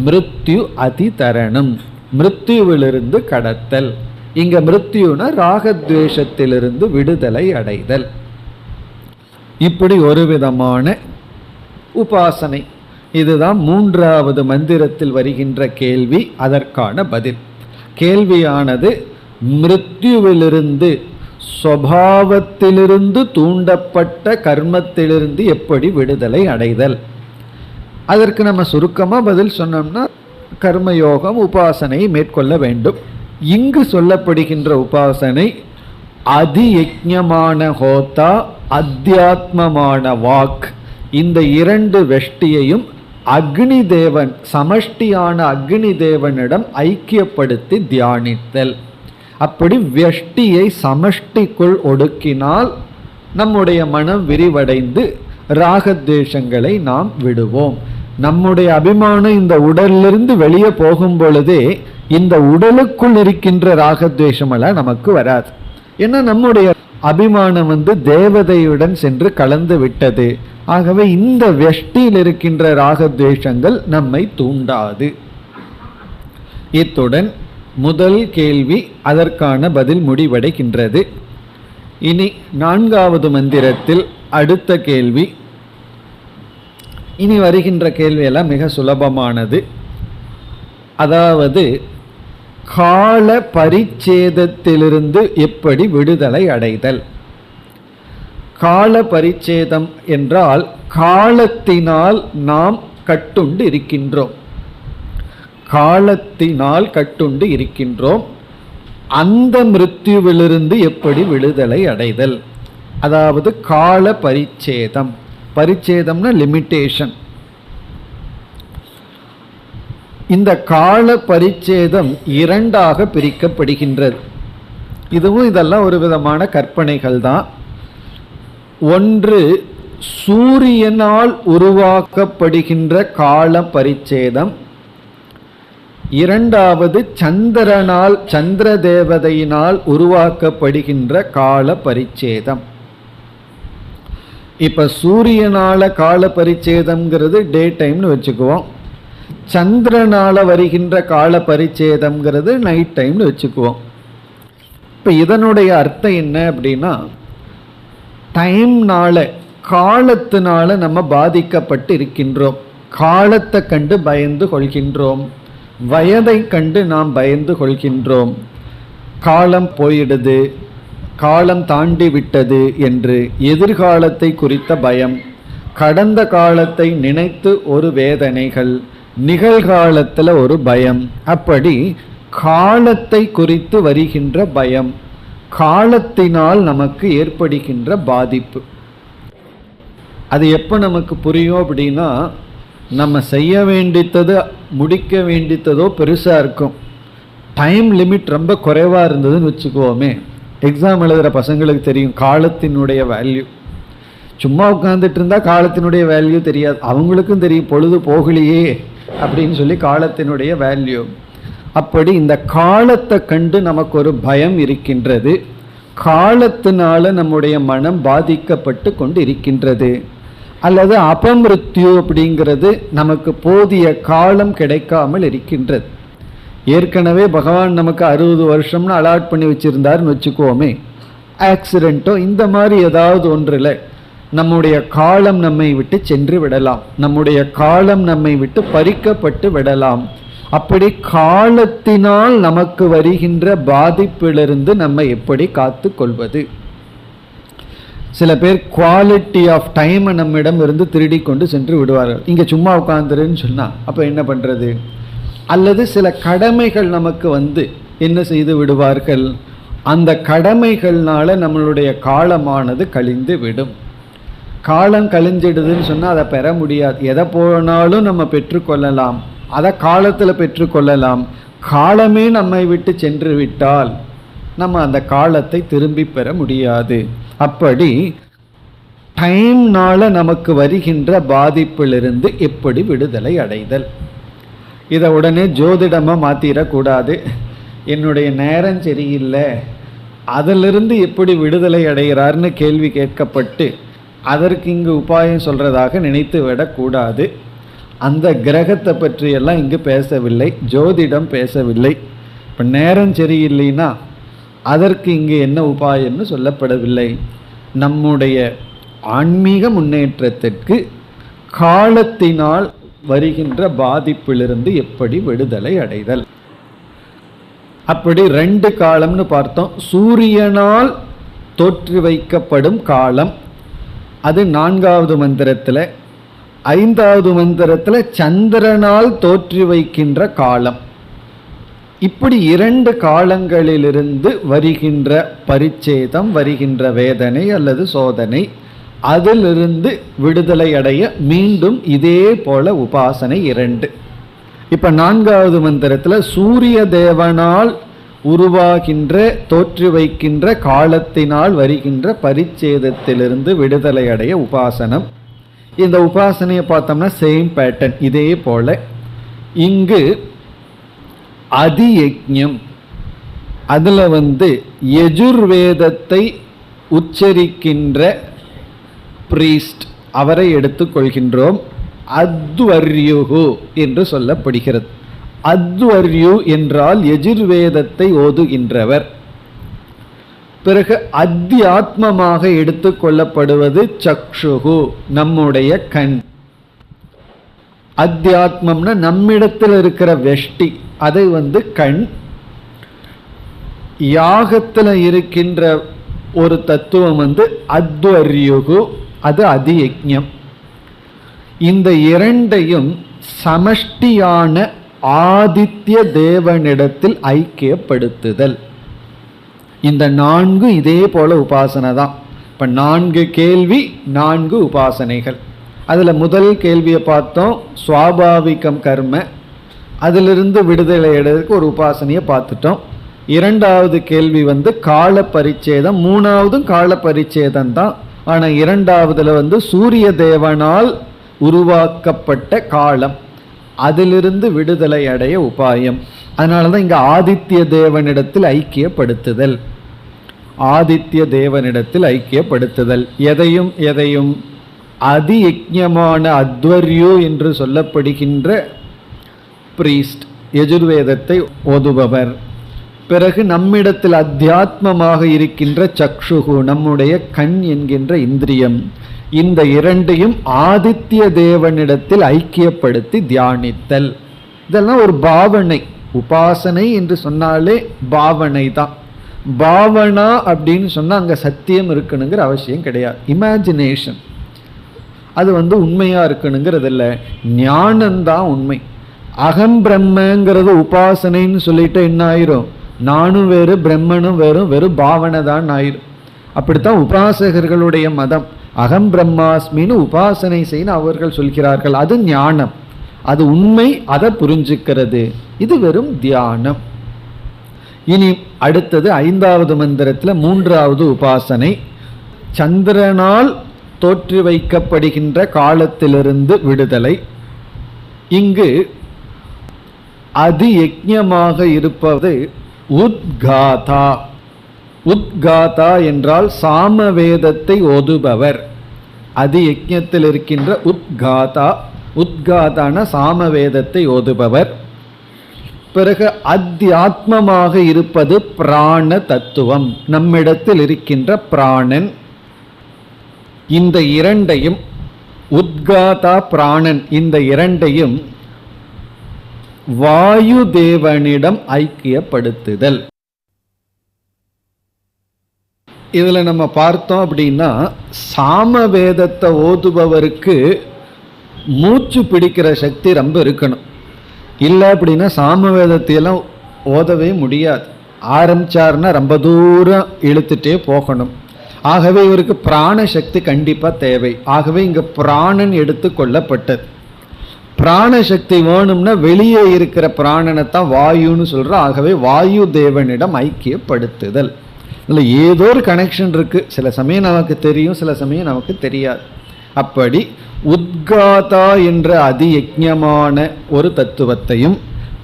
மிருத்யு அதிதரணம், மிருத்யுவிலிருந்து கடத்தல். இங்க மிருத்யுனா ராகத்வேஷத்திலிருந்து விடுதலை அடைதல். இப்படி ஒரு விதமான உபாசனை. இதுதான் மூன்றாவது மந்திரத்தில் வருகின்ற கேள்வி, அதற்கான பதில். கேள்வியானது மிருத்யுவிலிருந்து, சுபாவத்திலிருந்து தூண்டப்பட்ட கர்மத்திலிருந்து எப்படி விடுதலை அடைதல். அதற்கு நம்ம சுருக்கமாக பதில் சொன்னோம்னா கர்மயோகம் உபாசனையை மேற்கொள்ள வேண்டும். இங்கு சொல்லப்படுகின்ற உபாசனை அதியஜ்ஞமான ஹோதா, அத்தியாத்மமான வாக், இந்த இரண்டு வெஷ்டியையும் அக்னி தேவன், சமஷ்டியான அக்னி தேவனிடம் ஐக்கியப்படுத்தி தியானித்தல். அப்படி வெஷ்டியை சமஷ்டிக்குள் ஒடுக்கினால் நம்முடைய மனம் விரிவடைந்து ராகத்வேஷங்களை நாம் விடுவோம். நம்முடைய அபிமானம் இந்த உடலிலிருந்து வெளியே போகும் பொழுதே இந்த உடலுக்குள் இருக்கின்ற ராகத்வேஷமெல்லாம் நமக்கு வராது. ஏன்னா நம்முடைய அபிமானம் தேவதையுடன் சென்று கலந்து விட்டது. ஆகவே இந்த வெஷ்டியில் இருக்கின்ற ராகத்வேஷங்கள் நம்மை தூண்டாது. இத்துடன் முதல் கேள்வி அதற்கான பதில் முடிவடைகின்றது. இனி நான்காவது மந்திரத்தில் அடுத்த கேள்வி. இனி வருகின்ற கேள்வியெல்லாம் மிக சுலபமானது. அதாவது கால பரிச்சேதத்திலிருந்து எப்படி விடுதலை அடைதல். கால பரிச்சேதம் என்றால் காலத்தினால் நாம் கட்டுண்டு இருக்கின்றோம். காலத்தினால் கட்டுண்டு இருக்கின்றோம். அந்த மிருத்யுவிலிருந்து எப்படி விடுதலை அடைதல். அதாவது கால பரிச்சேதம். பரிச்சேதம்னா லிமிட்டேஷன். இந்த கால பரிச்சேதம் இரண்டாக பிரிக்கப்படுகின்றது. இதெல்லாம் ஒரு விதமான கற்பனைகள் தான். ஒன்று சூரியனால் உருவாக்கப்படுகின்ற கால பரிச்சேதம், இரண்டாவது சந்திரனால், சந்திர தேவதையினால் உருவாக்கப்படுகின்ற கால பரிச்சேதம். இப்ப சூரியனால கால பரிச்சேதம்ங்கிறது டே டைம்னு வச்சுக்குவோம். சந்திரனால வருகின்ற கால பரிச்சேதம்ங்கிறது நைட் டைம்னு வச்சுக்குவோம். இப்ப இதனுடைய அர்த்தம் என்ன அப்படின்னா, டைம்னால, காலத்தினால நம்ம பாதிக்கப்பட்டு இருக்கின்றோம். காலத்தை கண்டு பயந்து கொள்கின்றோம். வயதை கண்டு நாம் பயந்து கொள்கின்றோம். காலம் போயிடுது, காலம் தாண்டி விட்டது என்று எதிர்காலத்தை குறித்த பயம், கடந்த காலத்தை நினைத்து ஒரு வேதனைகள், நிகழ்காலத்தில் ஒரு பயம். அப்படி காலத்தை குறித்து வருகின்ற பயம், காலத்தினால் நமக்கு ஏற்படுகின்ற பாதிப்பு. அது எப்போ நமக்கு புரியும் அப்படின்னா, நம்ம செய்ய வேண்டியதோ முடிக்க வேண்டியதோ பெருசாக இருக்கும், டைம் லிமிட் ரொம்ப குறைவாக இருந்ததுன்னு வச்சுக்குவோமே. எக்ஸாம் எழுதுகிற பசங்களுக்கு தெரியும் காலத்தினுடைய வேல்யூ. சும்மா உட்காந்துட்டு இருந்தால் காலத்தினுடைய வேல்யூ தெரியாது. அவங்களுக்கும் தெரியும் பொழுது போகலையே அப்படின்னு சொல்லி காலத்தினுடைய வேல்யூ. அப்படி இந்த காலத்தை கண்டு நமக்கு ஒரு பயம் இருக்கின்றது. காலத்தினால நம்முடைய மனம் பாதிக்கப்பட்டு கொண்டு இருக்கின்றது. அல்லது அபமிருத்யு அப்படிங்கிறது நமக்கு போதிய காலம் கிடைக்காமல் இருக்கின்றது. ஏற்கனவே பகவான் நமக்கு 60 வருஷம்னு அலாட் பண்ணி வச்சிருந்தாருன்னு வச்சுக்கோமே, ஆக்சிடென்ட்டோ இந்த மாதிரி ஏதாவது ஒன்றில் நம்முடைய காலம் நம்மை விட்டு சென்று விடலாம், நம்முடைய காலம் நம்மை விட்டு பறிக்கப்பட்டு விடலாம். அப்படி காலத்தினால் நமக்கு வருகின்ற பாதிப்பிலிருந்து நம்ம எப்படி காத்து கொள்வது? சில பேர் குவாலிட்டி ஆஃப் டைமை நம்மிடம் இருந்து திருடி கொண்டு சென்று விடுவார்கள். இங்கே சும்மா உட்காந்துருன்னு சொன்னால் அப்போ என்ன பண்ணுறது? அல்லது சில கடமைகள் நமக்கு என்ன செய்து விடுவார்கள், அந்த கடமைகள்னால நம்மளுடைய காலமானது கழிந்து விடும். காலம் கழிஞ்சிடுதுன்னு சொன்னால் அதை பெற முடியாது. எதை போனாலும் நம்ம பெற்றுக்கொள்ளலாம், அதை காலத்தில் பெற்றுக்கொள்ளலாம். காலமே நம்மை விட்டு சென்று விட்டால் நம்ம அந்த காலத்தை திரும்பி பெற முடியாது. அப்படி டைம்னால நமக்கு வருகின்ற பாதிப்பிலிருந்து எப்படி விடுதலை அடைதல்? இதை உடனே ஜோதிடமாக மாற்றிடக்கூடாது. என்னுடைய நேரம் சரியில்லை, அதிலிருந்து எப்படி விடுதலை அடைகிறார்னு கேள்வி கேட்கப்பட்டு அதற்கு இங்கு உபாயம் சொல்கிறதாக நினைத்து விடக்கூடாது. அந்த கிரகத்தை பற்றியெல்லாம் இங்கு பேசவில்லை, ஜோதிடம் பேசவில்லை. இப்போ நேரம் சரியில்லைன்னா அதற்கு இங்கு என்ன உபாயம்னு சொல்லப்படவில்லை. நம்முடைய ஆன்மீக முன்னேற்றத்திற்கு காலத்தினால் வருகின்ற பாதிப்பிலிருந்து எப்படி விடுதலை அடைதல்? அப்படி 2 காலம்னு பார்த்தோம். சூரியனால் தோற்று வைக்கப்படும் காலம், அது 4வது மந்திரத்தில். 5வது மந்திரத்தில் சந்திரனால் தோற்றி வைக்கின்ற காலம். இப்படி 2 காலங்களிலிருந்து வருகின்ற பரிச்சேதம், வருகின்ற வேதனை அல்லது சோதனை, அதிலிருந்து விடுதலை அடைய மீண்டும் இதே போல உபாசனை 2. இப்போ 4வது மந்திரத்தில் சூரிய தேவனால் உருவாகின்ற தோற்றி வைக்கின்ற காலத்தினால் வருகின்ற பரிச்சேதத்திலிருந்து விடுதலை அடைய உபாசனம். இந்த உபாசனையை பார்த்தோம்னா சேம் பேட்டர்ன், இதே போல. இங்கு அதியஜ்ஞம், அதில் யஜுர்வேதத்தை உச்சரிக்கின்ற பிரீஸ்ட் அவரை எடுத்துக்கொள்கின்றோம். அத்வர்யுகு என்று சொல்லப்படுகிறது. அத்வர்யு என்றால் யஜுர்வேதத்தை ஓதுகின்றவர். பிறகு அத்தியாத்மமாக எடுத்துக்கொள்ளப்படுவது சக்ஷுகு, நம்முடைய கண். அத்தியாத்மம்னா நம்மிடத்தில் இருக்கிற வெஷ்டி, அதை கண். யாகத்தில் இருக்கின்ற ஒரு தத்துவம் அத்வர்யுகு, அது அதியஜ்ஞம். இந்த 2ஐயும் சமஷ்டியான ஆதித்ய தேவனிடத்தில் ஐக்கியப்படுத்துதல். இந்த 4 இதே போல உபாசனை தான். இப்போ 4 கேள்வி, 4 உபாசனைகள். அதில் முதல் கேள்வியை பார்த்தோம், சுவாபாவிகம் கர்ம, அதிலிருந்து விடுதலை அடைவதற்கு ஒரு உபாசனையை பார்த்துட்டோம். 2வது கேள்வி கால பரிச்சேதம், 3வதும் கால பரிச்சேதம் தான். ஆனால் 2வதுல சூரிய தேவனால் உருவாக்கப்பட்ட காலம், அதிலிருந்து விடுதலை அடைய உபாயம். அதனால தான் இங்கே ஆதித்ய தேவனிடத்தில் ஐக்கியப்படுத்துதல். ஆதித்ய தேவனிடத்தில் ஐக்கியப்படுத்துதல். எதையும் அதியஜ்ஞமான அத்வர்யு என்று சொல்லப்படுகின்ற பிரீஸ்ட், யஜுர்வேதத்தை ஓதுபவர். பிறகு நம்மிடத்தில் அத்தியாத்மமாக இருக்கின்ற சக்ஷுகு, நம்முடைய கண் என்கின்ற இந்திரியம். இந்த 2ஐயும் ஆதித்ய தேவனிடத்தில் ஐக்கியப்படுத்தி தியானித்தல். இதெல்லாம் ஒரு பாவனை. உபாசனை என்று சொன்னாலே பாவனை தான். பாவனா அப்படின்னு சொன்னால் அங்கே சத்தியம் இருக்கணுங்கிற அவசியம் கிடையாது. இமேஜினேஷன், அது உண்மையாக இருக்கணுங்கிறது இல்லை, ஞானம்தான் உண்மை. அகம் பிரம்மங்கிறது உபாசனைன்னு சொல்லிட்டு என்ன ஆயிரும், நானும் வேறு பிரம்மனும் வெறும் பாவனை தான் ஆயிரும். அப்படித்தான் உபாசகர்களுடைய மதம். அகம் பிரம்மாஸ்மின்னு உபாசனை செய்ய அவர்கள் சொல்கிறார்கள். அது ஞானம், அது உண்மை, அதை புரிஞ்சுக்கிறது. இது வெறும் தியானம். இனி அடுத்தது 5வது மந்திரத்தில் 3வது உபாசனை, சந்திரனால் தோற்றி வைக்கப்படுகின்ற காலத்திலிருந்து விடுதலை. இங்கு அதியஜ்ஞமாக இருப்பது உத்காதா. உத்காதா என்றால் சாமவேதத்தை ஓதுபவர். அதி யஜ்ஞத்தில் இருக்கின்ற உத்காதா, உத்காதான சாமவேதத்தை ஓதுபவர். பிறகு அத்தியாத்மமாக இருப்பது பிராண தத்துவம், நம்மிடத்தில் இருக்கின்ற பிராணன். இந்த இரண்டையும், உத்காதா பிராணன், இந்த இரண்டையும் வாயு தேவனிடம் ஐக்கியப்படுத்துதல். இதுல நம்ம பார்த்தோம் அப்படின்னா, சாமவேதத்தை ஓதுபவருக்கு மூச்சு பிடிக்கிற சக்தி ரொம்ப இருக்கணும். இல்லை அப்படின்னா சாமவேதத்தையெல்லாம் ஓதவே முடியாது. ஆரம்பிச்சார்னா ரொம்ப தூரம் இழுத்துட்டே போகணும். ஆகவே இவருக்கு பிராண சக்தி கண்டிப்பாக தேவை. ஆகவே இங்கே பிராணன் எடுத்து கொள்ளப்பட்டது. பிராண சக்தி வேணும்னா வெளியே இருக்கிற பிராணனை தான் வாயுன்னு சொல்கிறோம். ஆகவே வாயு தேவனிடம் ஐக்கியப்படுத்துதல். இல்லை ஏதோ ஒரு கனெக்ஷன் இருக்குது. சில சமயம் நமக்கு தெரியும், சில சமயம் நமக்கு தெரியாது. அப்படி உத்காதா என்ற அதியஜ்ஞமான ஒரு தத்துவத்தையும்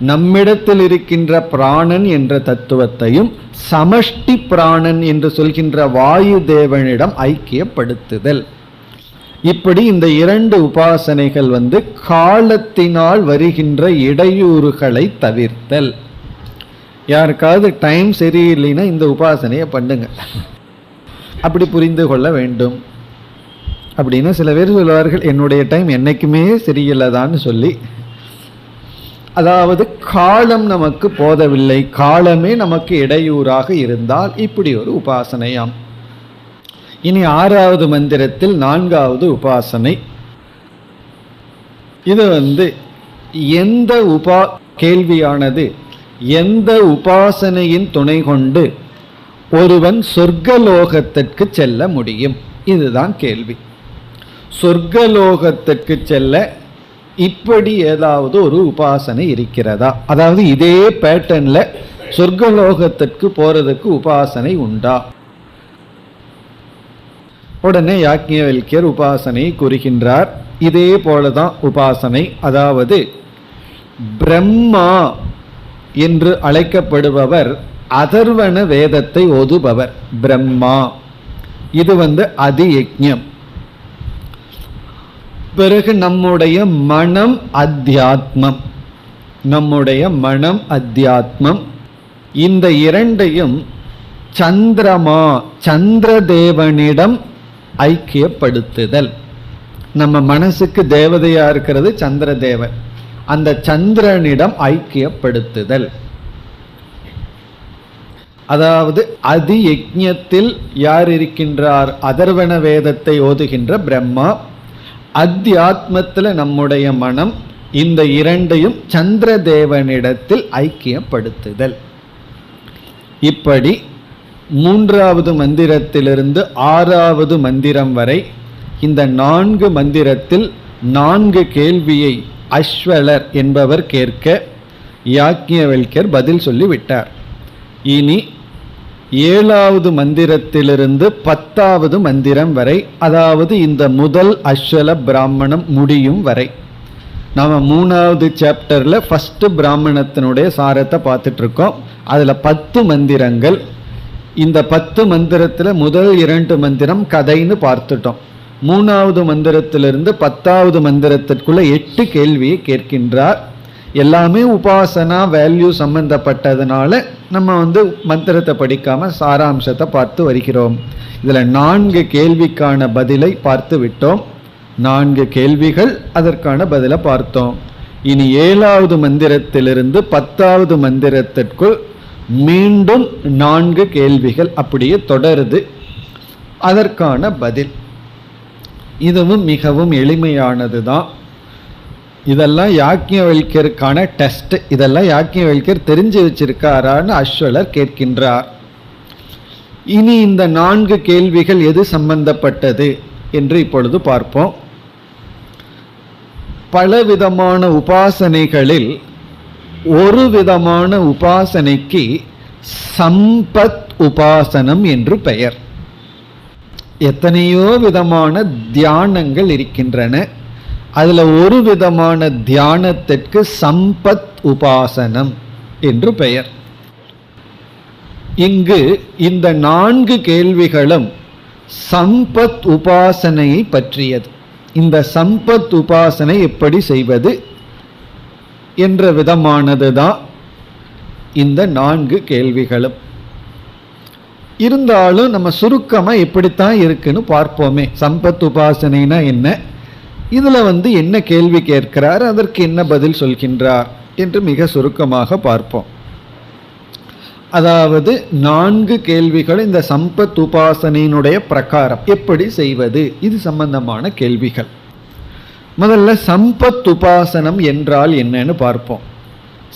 நம்மிடத்தில் இருக்கின்ற பிராணன் என்ற தத்துவத்தையும் சமஷ்டி பிராணன் என்று சொல்கின்ற வாயு தேவனிடம் ஐக்கியப்படுத்துதல். இப்படி இந்த இரண்டு உபாசனைகள் காலத்தினால் வருகின்ற இடையூறுகளை தவிர்த்தல். யாருக்காவது டைம் சரியில்லைன்னா இந்த உபாசனையை பண்ணுங்க, அப்படி புரிந்து கொள்ள வேண்டும். அப்படின்னு சில பேர் சொல்வார்கள், என்னுடைய டைம் என்னைக்குமே சரியில்லைதான்னு சொல்லி. அதாவது காலம் நமக்கு போதவில்லை, காலமே நமக்கு இடையூறாக இருந்தால் இப்படி ஒரு உபாசனையாம். இனி 6வது மந்திரத்தில் 4வது உபாசனை. இது எந்த கேள்வியானது எந்த உபாசனையின் துணை கொண்டு ஒருவன் சொர்க்கலோகத்திற்கு செல்ல முடியும், இதுதான் கேள்வி. சொர்க்கலோகத்திற்கு செல்ல இப்படி ஏதாவது ஒரு உபாசனை இருக்கிறதா? அதாவது இதே பேட்டர்ன்ல சொர்க்கலோகத்திற்கு போறதுக்கு உபாசனை உண்டா? உடனே யாக்ஞவல்கியர் உபாசனை கூறுகின்றார். இதே போலதான் உபாசனை. அதாவது பிரம்மா என்று அழைக்கப்படுபவர் அதர்வண வேதத்தை ஓதுபவர் பிரம்மா. இது அதியஜ்ஞம். பிறகு நம்முடைய மனம் அத்தியாத்மம், நம்முடைய மனம் அத்தியாத்மம், இந்த இரண்டையும் சந்திரமா சந்திரதேவனிடம் ஐக்கியப்படுத்துதல். நம்ம மனசுக்கு தேவதையா இருக்கிறது சந்திரதேவன், அந்த சந்திரனிடம் ஐக்கியப்படுத்துதல். அதாவது அதியஜ்ஞத்தில் யார் இருக்கின்றார்? அதர்வண வேதத்தை ஓதுகின்ற பிரம்மா. அத்தியாத்மத்தில் நம்முடைய மனம். இந்த இரண்டையும் சந்திரதேவனிடத்தில் ஐக்கியப்படுத்துதல். இப்படி 3வது மந்திரத்திலிருந்து 6வது மந்திரம் வரை இந்த 4 மந்திரத்தில் 4 கேள்வியை அஸ்வலர் என்பவர் கேட்க யாக்ஞவல்கியர் பதில் சொல்லிவிட்டார். இனி 7வது மந்திரத்திலிருந்து 10வது மந்திரம் வரை, அதாவது இந்த முதல் அஸ்வல பிராமணம் முடியும் வரை, நாம் 3வது சாப்டர்ல ஃபர்ஸ்ட் பிராமணத்தினுடைய சாரத்தை பார்த்துட்டு இருக்கோம். அதுல 10 மந்திரங்கள். இந்த 10 மந்திரத்துல முதல் 2 மந்திரம் கதைன்னு பார்த்துட்டோம். 3வது மந்திரத்திலிருந்து 10வது மந்திரத்திற்குள்ள 8 கேள்வியை கேட்கின்றார். எல்லாமே உபாசனா வேல்யூ சம்பந்தப்பட்டதுனால நம்ம மந்திரத்தை படிக்காம சாராம்சத்தை பார்த்து வருகிறோம். இதுல 4 கேள்விக்கான பதிலை பார்த்து விட்டோம். 4 கேள்விகள், அதற்கான பதிலை பார்த்தோம். இனி 7வது மந்திரத்திலிருந்து 10வது மந்திரத்திற்குள் மீண்டும் 4 கேள்விகள் அப்படியே தொடருது. அதற்கான பதில் இதுவும் மிகவும் எளிமையானது தான். இதெல்லாம் யாக்ஞவல்கியருக்கான டெஸ்ட். இதெல்லாம் யாக்ஞவல்கியர் தெரிஞ்சு வச்சிருக்காரான்னு அஸ்வலர் கேட்கின்றார். இனி இந்த 4 கேள்விகள் எது சம்பந்தப்பட்டது என்று இப்பொழுது பார்ப்போம். பலவிதமான உபாசனைகளில் ஒரு விதமான உபாசனைக்கு சம்பத் உபாசனம் என்று பெயர். எத்தனையோ விதமான தியானங்கள் இருக்கின்றன. அதுல ஒரு விதமான தியானத்திற்கு சம்பத் உபாசனம் என்று பெயர். இங்கு இந்த 4 கேள்விகளும் சம்பத் உபாசனையை பற்றியது. இந்த சம்பத் உபாசனை எப்படி செய்வது என்ற விதமானது தான் இந்த 4 கேள்விகளும். இருந்தாலும் நம்ம சுருக்கமாக எப்படித்தான் இருக்குன்னு பார்ப்போமே. சம்பத் உபாசனைனா என்ன, இதில் என்ன கேள்வி கேட்கிறார், அதற்கு என்ன பதில் சொல்கின்றார் என்று மிக சுருக்கமாக பார்ப்போம். அதாவது 4 கேள்விகள் இந்த சம்பத் உபாசனையினுடைய பிரகாரம் எப்படி செய்வது இது சம்பந்தமான கேள்விகள். முதல்ல சம்பத் உபாசனம் என்றால் என்னன்னு பார்ப்போம்.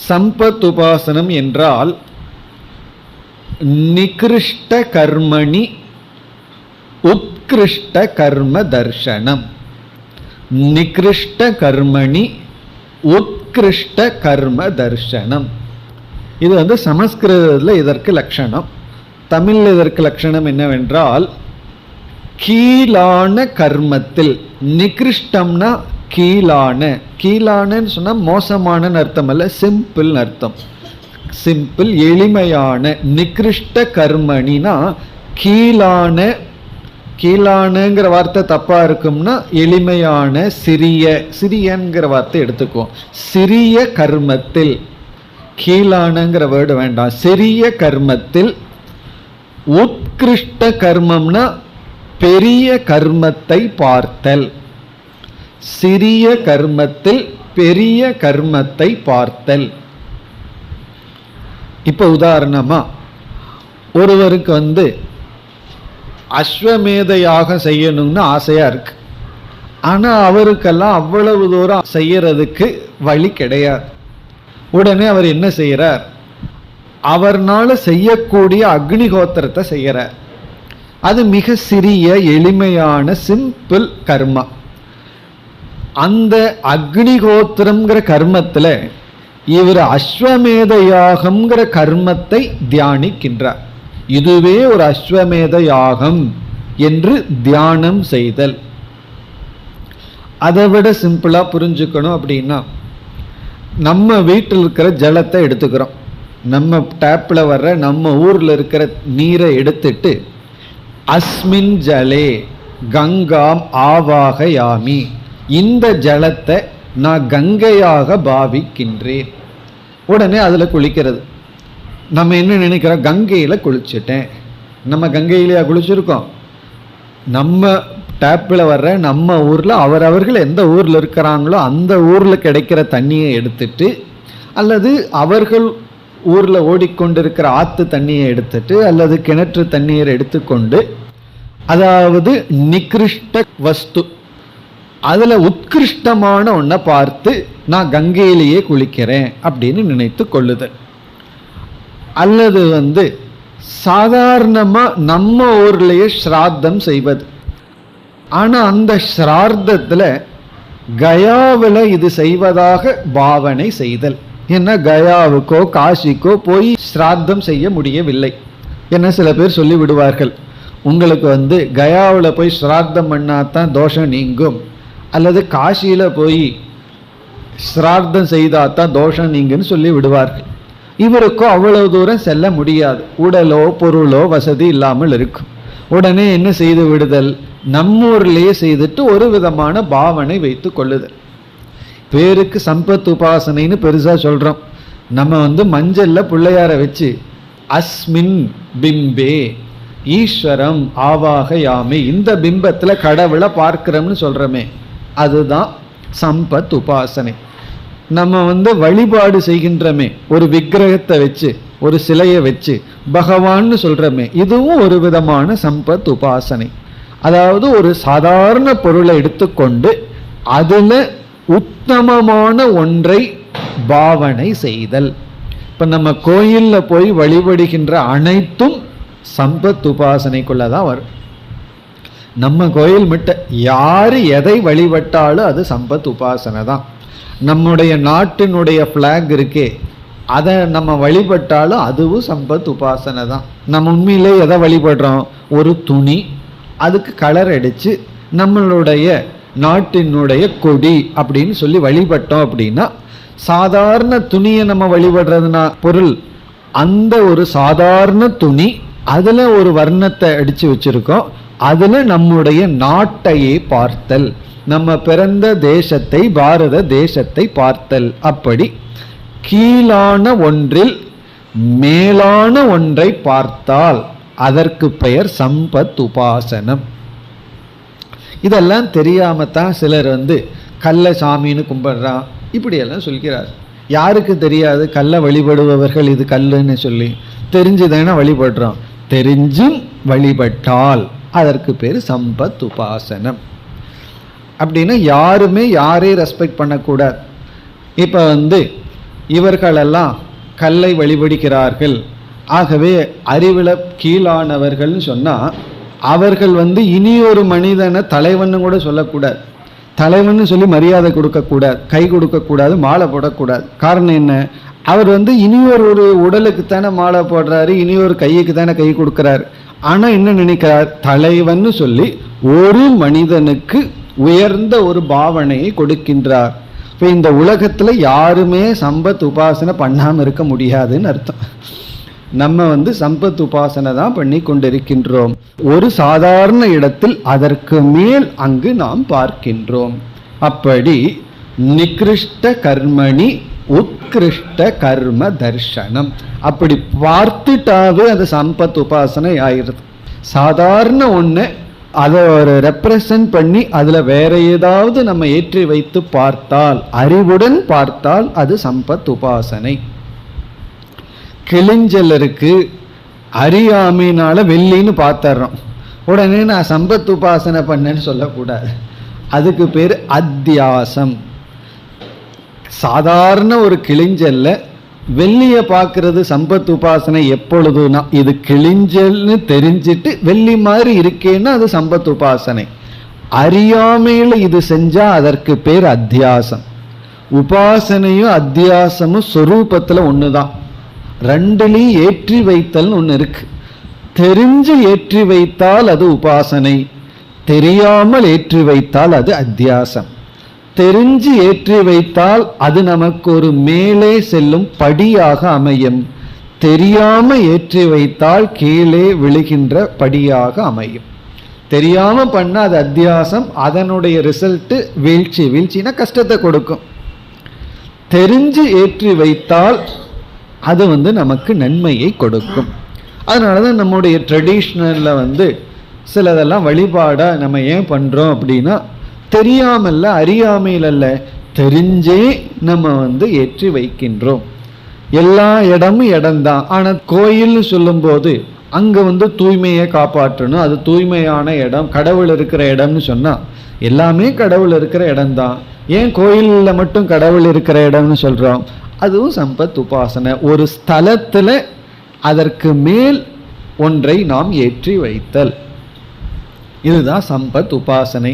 சம்பத் உபாசனம் என்றால் நிகிருஷ்ட கர்மணி உத்கிருஷ்ட கர்ம தர்சனம். நிகிருஷ்ட கர்மணி உத்கிருஷ்ட கர்ம தர்சனம். இது சமஸ்கிருதத்தில் இதற்கு லட்சணம். தமிழில் இதற்கு லட்சணம் என்னவென்றால், கீழான கர்மத்தில், நிகிருஷ்டம்னா கீழான, கீழானன்னு சொன்னால் மோசமான அர்த்தம் அல்ல, சிம்பிள் அர்த்தம். சிம்பிள் எளிமையான. நிகிருஷ்ட கர்மணினா கீழான, கீழானங்கிற வார்த்தை தப்பா இருக்கும்னா எளிமையான, சிறிய, சிறியங்கிற வார்த்தை எடுத்துக்குவோம். சிறிய கர்மத்தில், கீழானங்கிற வேர்டு வேண்டாம், சிறிய கர்மத்தில். உத்கிருஷ்ட கர்மம்னா பெரிய கர்மத்தை பார்த்தல். சிறிய கர்மத்தில் பெரிய கர்மத்தை பார்த்தல். இப்போ உதாரணமா ஒருவருக்கு அஸ்வமேத யாகம் செய்யணும்னு ஆசையா இருக்கு. ஆனா அவருக்கெல்லாம் அவ்வளவு தூரம் செய்யறதுக்கு வழி கிடையாது. உடனே அவர் என்ன செய்யறார், அவர்னால செய்யக்கூடிய அக்னிஹோத்திரத்தை செய்யறார். அது மிக சிறிய எளிமையான சிம்பிள் கர்மா. அந்த அக்னிஹோத்திரம்ங்கிற கர்மத்துல இவர் அஸ்வமேத யாகம்ங்கிற கர்மத்தை தியானிக்கின்றார். இதுவே ஒரு அஸ்வமேத யாகம் என்று தியானம் செய்தல். அதை விட சிம்பிளா புரிஞ்சுக்கணும் அப்படின்னா, நம்ம வீட்டில் இருக்கிற ஜலத்தை எடுத்துக்கிறோம். நம்ம டேப்பில் வர்ற நம்ம ஊரில் இருக்கிற நீரை எடுத்துட்டு, அஸ்மின் ஜலே கங்காம் ஆவாகயாமி, இந்த ஜலத்தை நான் கங்கையாக பாவிக்கின்றேன். உடனே அதில் குளிக்கிறது. நம்ம என்ன நினைக்கிறோம், கங்கையில் குளிச்சுட்டேன். நம்ம கங்கையிலேயே குளிச்சிருக்கோம். நம்ம டேப்பில் வர்ற நம்ம ஊரில் அவரவர்கள் எந்த ஊரில் இருக்கிறாங்களோ அந்த ஊரில் கிடைக்கிற தண்ணியை எடுத்துட்டு, அல்லது அவர்கள் ஊரில் ஓடிக்கொண்டிருக்கிற ஆற்று தண்ணியை எடுத்துட்டு, அல்லது கிணற்று தண்ணீரை எடுத்துக்கொண்டு, அதாவது நிகிருஷ்ட வஸ்து, அதில் உத்கிருஷ்டமான ஒன்றை பார்த்து நான் கங்கையிலேயே குளிக்கிறேன் அப்படின்னு நினைத்து கொள்ளுதல். அல்லது சாதாரணமாக நம்ம ஊர்லேயே ஸ்ராத்தம் செய்வது. ஆனால் அந்த ஸ்ரார்த்தத்தில் கயாவில் இது செய்வதாக பாவனை செய்தல். ஏன்னா கயாவுக்கோ காசிக்கோ போய் ஸ்ராத்தம் செய்ய முடியவில்லை. என்ன சில பேர் சொல்லி விடுவார்கள், உங்களுக்கு கயாவில் போய் ஸ்ராத்தம் பண்ணாதான் தோஷம் நீங்கும், அல்லது காசியில் போய் ஸ்ரார்த்தம் செய்தாதான் தோஷம் நீங்குன்னு சொல்லி விடுவார்கள். இவருக்கோ அவ்வளவு தூரம் செல்ல முடியாது, உடலோ பொருளோ வசதி இல்லாமல் இருக்கும். உடனே என்ன செய்து விடுதல், நம்மூர்லேயே செய்துட்டு ஒரு விதமான பாவனை வைத்து கொள்ளுதல். பேருக்கு சம்பத் உபாசனைன்னு பெருசா சொல்றோம். நம்ம மஞ்சள்ல பிள்ளையார வச்சு அஸ்மின் பிம்பே ஈஸ்வரம் ஆவாகயாமி, இந்த பிம்பத்துல கடவுளை பார்க்கிறோம்னு சொல்றோமே, அதுதான் சம்பத் உபாசனை. நம்ம வழிபாடு செய்கின்றமே, ஒரு விக்கிரகத்தை வச்சு ஒரு சிலையை வச்சு பகவான்னு சொல்றமே, இதுவும் ஒரு விதமான சம்பத் உபாசனை. அதாவது ஒரு சாதாரண பொருளை எடுத்துக்கொண்டு அதுல உத்தமமான ஒன்றை பாவனை செய்தல். இப்ப நம்ம கோயில்ல போய் வழிபடுகின்ற அனைத்தும் சம்பத் உபாசனைக்குள்ளதான் வரும். நம்ம கோயில் மட்டும் யாரு எதை வழிபட்டாலும் அது சம்பத் உபாசனை தான். நம்முடைய நாட்டினுடைய பிளாக் இருக்கே, அதை நம்ம வழிபட்டாலும் அதுவும் சம்பத் உபாசனை தான். நம்ம உண்மையிலே எதை வழிபடுறோம், ஒரு துணி, அதுக்கு கலர் அடிச்சு நம்மளுடைய நாட்டினுடைய கொடி அப்படின்னு சொல்லி வழிபட்டோம் அப்படின்னா, சாதாரண துணியை நம்ம வழிபடுறதுனா பொருள், அந்த ஒரு சாதாரண துணி அதுல ஒரு வர்ணத்தை அடிச்சு வச்சிருக்கோம், அதுல நம்முடைய நாட்டையே பார்த்தல், நம்ம பிறந்த தேசத்தை, பாரத தேசத்தை பார்த்தல். அப்படி கீழான ஒன்றில் மேலான ஒன்றை பார்த்தால் அதற்கு பெயர் சம்பத் உபாசனம். இதெல்லாம் தெரியாமத்தான் சிலர் கல்ல சாமின்னு கும்பிடுறான், இப்படியெல்லாம் சொல்கிறார். யாருக்கு தெரியாது கல்லை வழிபடுபவர்கள் இது கல்லுன்னு சொல்லி? தெரிஞ்சுதானே வழிபடுறோம். தெரிஞ்சும் வழிபட்டால் அதற்கு பேர் சம்பத் உபாசனம். அப்படின்னா யாருமே யாரையும் ரெஸ்பெக்ட் பண்ணக்கூடாது. இப்போ இவர்களெல்லாம் கல்லை வழிபடுகிறார்கள், ஆகவே அறிவில் கீழானவர்கள்னு சொன்னால் அவர்கள் இனி ஒரு மனிதனை தலைவன்னு கூட சொல்லக்கூடாது. தலைவன்னு சொல்லி மரியாதை கொடுக்கக்கூடாது, கை கொடுக்கக்கூடாது, மாலை போடக்கூடாது. காரணம் என்ன? அவர் இனி ஒரு உடலுக்கு தானே மாலை போடுறாரு, இனி ஒரு கையுக்கு தானே கை கொடுக்குறாரு. ஆனால் என்ன நினைக்கிறார்? தலைவன்னு சொல்லி ஒரு மனிதனுக்கு உயர்ந்த ஒரு பாவனையை கொடுக்கின்றார். இப்போ இந்த உலகத்தில் யாருமே சம்பத் உபாசனை பண்ணாமல் இருக்க முடியாதுன்னு அர்த்தம். நம்ம சம்பத் உபாசனை தான் பண்ணி கொண்டிருக்கின்றோம். ஒரு சாதாரண இடத்தில் அதற்கு மேல் அங்கு நாம் பார்க்கின்றோம். அப்படி நிகிருஷ்ட கர்மணி உத்கிருஷ்ட கர்ம தர்சனம். அப்படி பார்த்துட்டாவே அது சம்பத் உபாசனை ஆயிடுது. சாதாரண ஒன்று அதை ஒரு ரெப்ரசன்ட் பண்ணி அதில் வேற ஏதாவது நம்ம ஏற்றி வைத்து பார்த்தால், அறிவுடன் பார்த்தால் அது சம்பத் உபாசனை. கிளிஞ்சலருக்கு அறியாமையினால வெள்ளின்னு பார்த்துறோம், உடனே நான் சம்பத் உபாசனை பண்ணேன்னு சொல்லக்கூடாது. அதுக்கு பேர் அத்தியாசம். சாதாரண ஒரு கிளிஞ்சல்ல வெள்ளியை பார்க்கறது சம்பத் உபாசனை எப்பொழுதுனா, இது கிளிஞ்சல்னு தெரிஞ்சிட்டு வெள்ளி மாதிரி இருக்கேன்னா அது சம்பத் உபாசனை. அறியாமையில் இது செஞ்சா அதற்கு பேர் அத்தியாசம். உபாசனையும் அத்தியாசமும் சொரூபத்தில் ஒன்று தான். ரெண்டுலையும் ஏற்றி வைத்தல் ஒன்று இருக்கு. தெரிஞ்சு ஏற்றி வைத்தால் அது உபாசனை, தெரியாமல் ஏற்றி வைத்தால் அது அத்தியாசம். தெரிஞ்சு ஏற்றி வைத்தால் அது நமக்கு ஒரு மேலே செல்லும் படியாக அமையும். தெரியாம ஏற்றி வைத்தால் கீழே விழுகின்ற படியாக அமையும். தெரியாம பண்ண அது அத்தியாசம், அதனுடைய ரிசல்ட் வீழ்ச்சி. வீழ்ச்சினா கஷ்டத்தை கொடுக்கும். தெரிஞ்சு ஏற்றி வைத்தால் அது நமக்கு நன்மையை கொடுக்கும். அதனாலதான் நம்முடைய ட்ரெடிஷ்னல்ல சிலதெல்லாம் வழிபாடா நம்ம ஏன் பண்றோம் அப்படின்னா, தெரியாமல்ல, அறியாமையில் அல்ல, தெரிஞ்சே நம்ம ஏற்றி வைக்கின்றோம். எல்லா இடமும் இடம்தான். ஆனால் கோயில்னு சொல்லும்போது அங்கே தூய்மையை காப்பாற்றணும், அது தூய்மையான இடம், கடவுள் இருக்கிற இடம்னு சொன்னால் எல்லாமே கடவுள் இருக்கிற இடம்தான். ஏன் கோயிலில் மட்டும் கடவுள் இருக்கிற இடம்னு சொல்கிறோம்? அதுவும் சம்பத் உபாசனை. ஒரு ஸ்தலத்தில் அதற்கு மேல் ஒன்றை நாம் ஏற்றி வைத்தல், இதுதான் சம்பத் உபாசனை.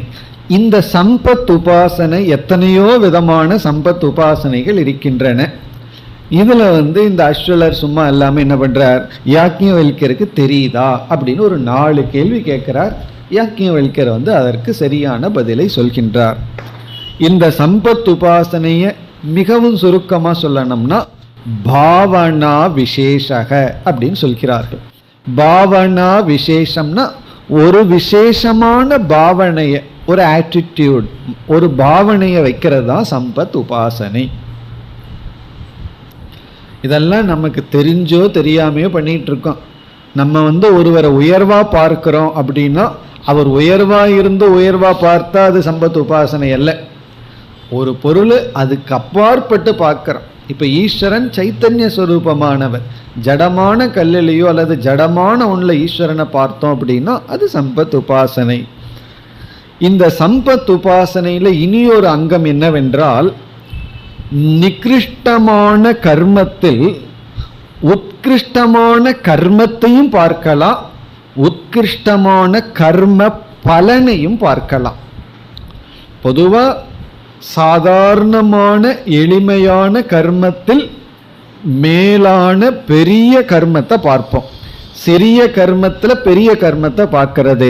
இந்த சம்பத் உபாசனை எத்தனையோ விதமான சம்பத் உபாசனைகள் இருக்கின்றன. இதுல இந்த அஸ்வலர் சும்மா எல்லாமே என்ன பண்றார்? யாக்ஞவல்கருக்கு தெரியுதா அப்படின்னு ஒரு 4 கேள்வி கேட்கிறார். யாக்ஞவல்கர் அதற்கு சரியான பதிலை சொல்கின்றார். இந்த சம்பத் உபாசனையை மிகவும் சுருக்கமா சொல்லணும்னா பாவனா விசேஷக அப்படின்னு சொல்கிறார்கள். பாவனா விசேஷம்னா ஒரு விசேஷமான பாவனையை, ஒரு ஆட்டிடியூட், ஒரு பாவனையை வைக்கிறது தான் சம்பத் உபாசனை. இதெல்லாம் நமக்கு தெரிஞ்சோ தெரியாமையோ பண்ணிட்டு இருக்கோம். நம்ம ஒருவரை உயர்வா பார்க்கிறோம் அப்படின்னா, அவர் உயர்வா இருந்து உயர்வா பார்த்தா அது சம்பத் உபாசனை அல்ல. ஒரு பொருள் அதுக்கு அப்பாற்பட்டு பார்க்கிறோம். இப்ப ஈஸ்வரன் சைத்தன்ய ஸ்வரூபமானவர். ஜடமான கல்லிலேயோ அல்லது ஜடமான ஒன்றுல ஈஸ்வரனை பார்த்தோம் அப்படின்னா அது சம்பத் உபாசனை. இந்த சம்பத் உபாசனையில இனியொரு அங்கம் என்னவென்றால், நிகிருஷ்டமான கர்மத்தில் உத்கிருஷ்டமான கர்மத்தையும் பார்க்கலாம், உத்கிருஷ்டமான கர்ம பலனையும் பார்க்கலாம். பொதுவா சாதாரணமான எளிமையான கர்மத்தில் மேலான பெரிய கர்மத்தை பார்ப்போம். சிறிய கர்மத்தில் பெரிய கர்மத்தை பார்க்கிறது,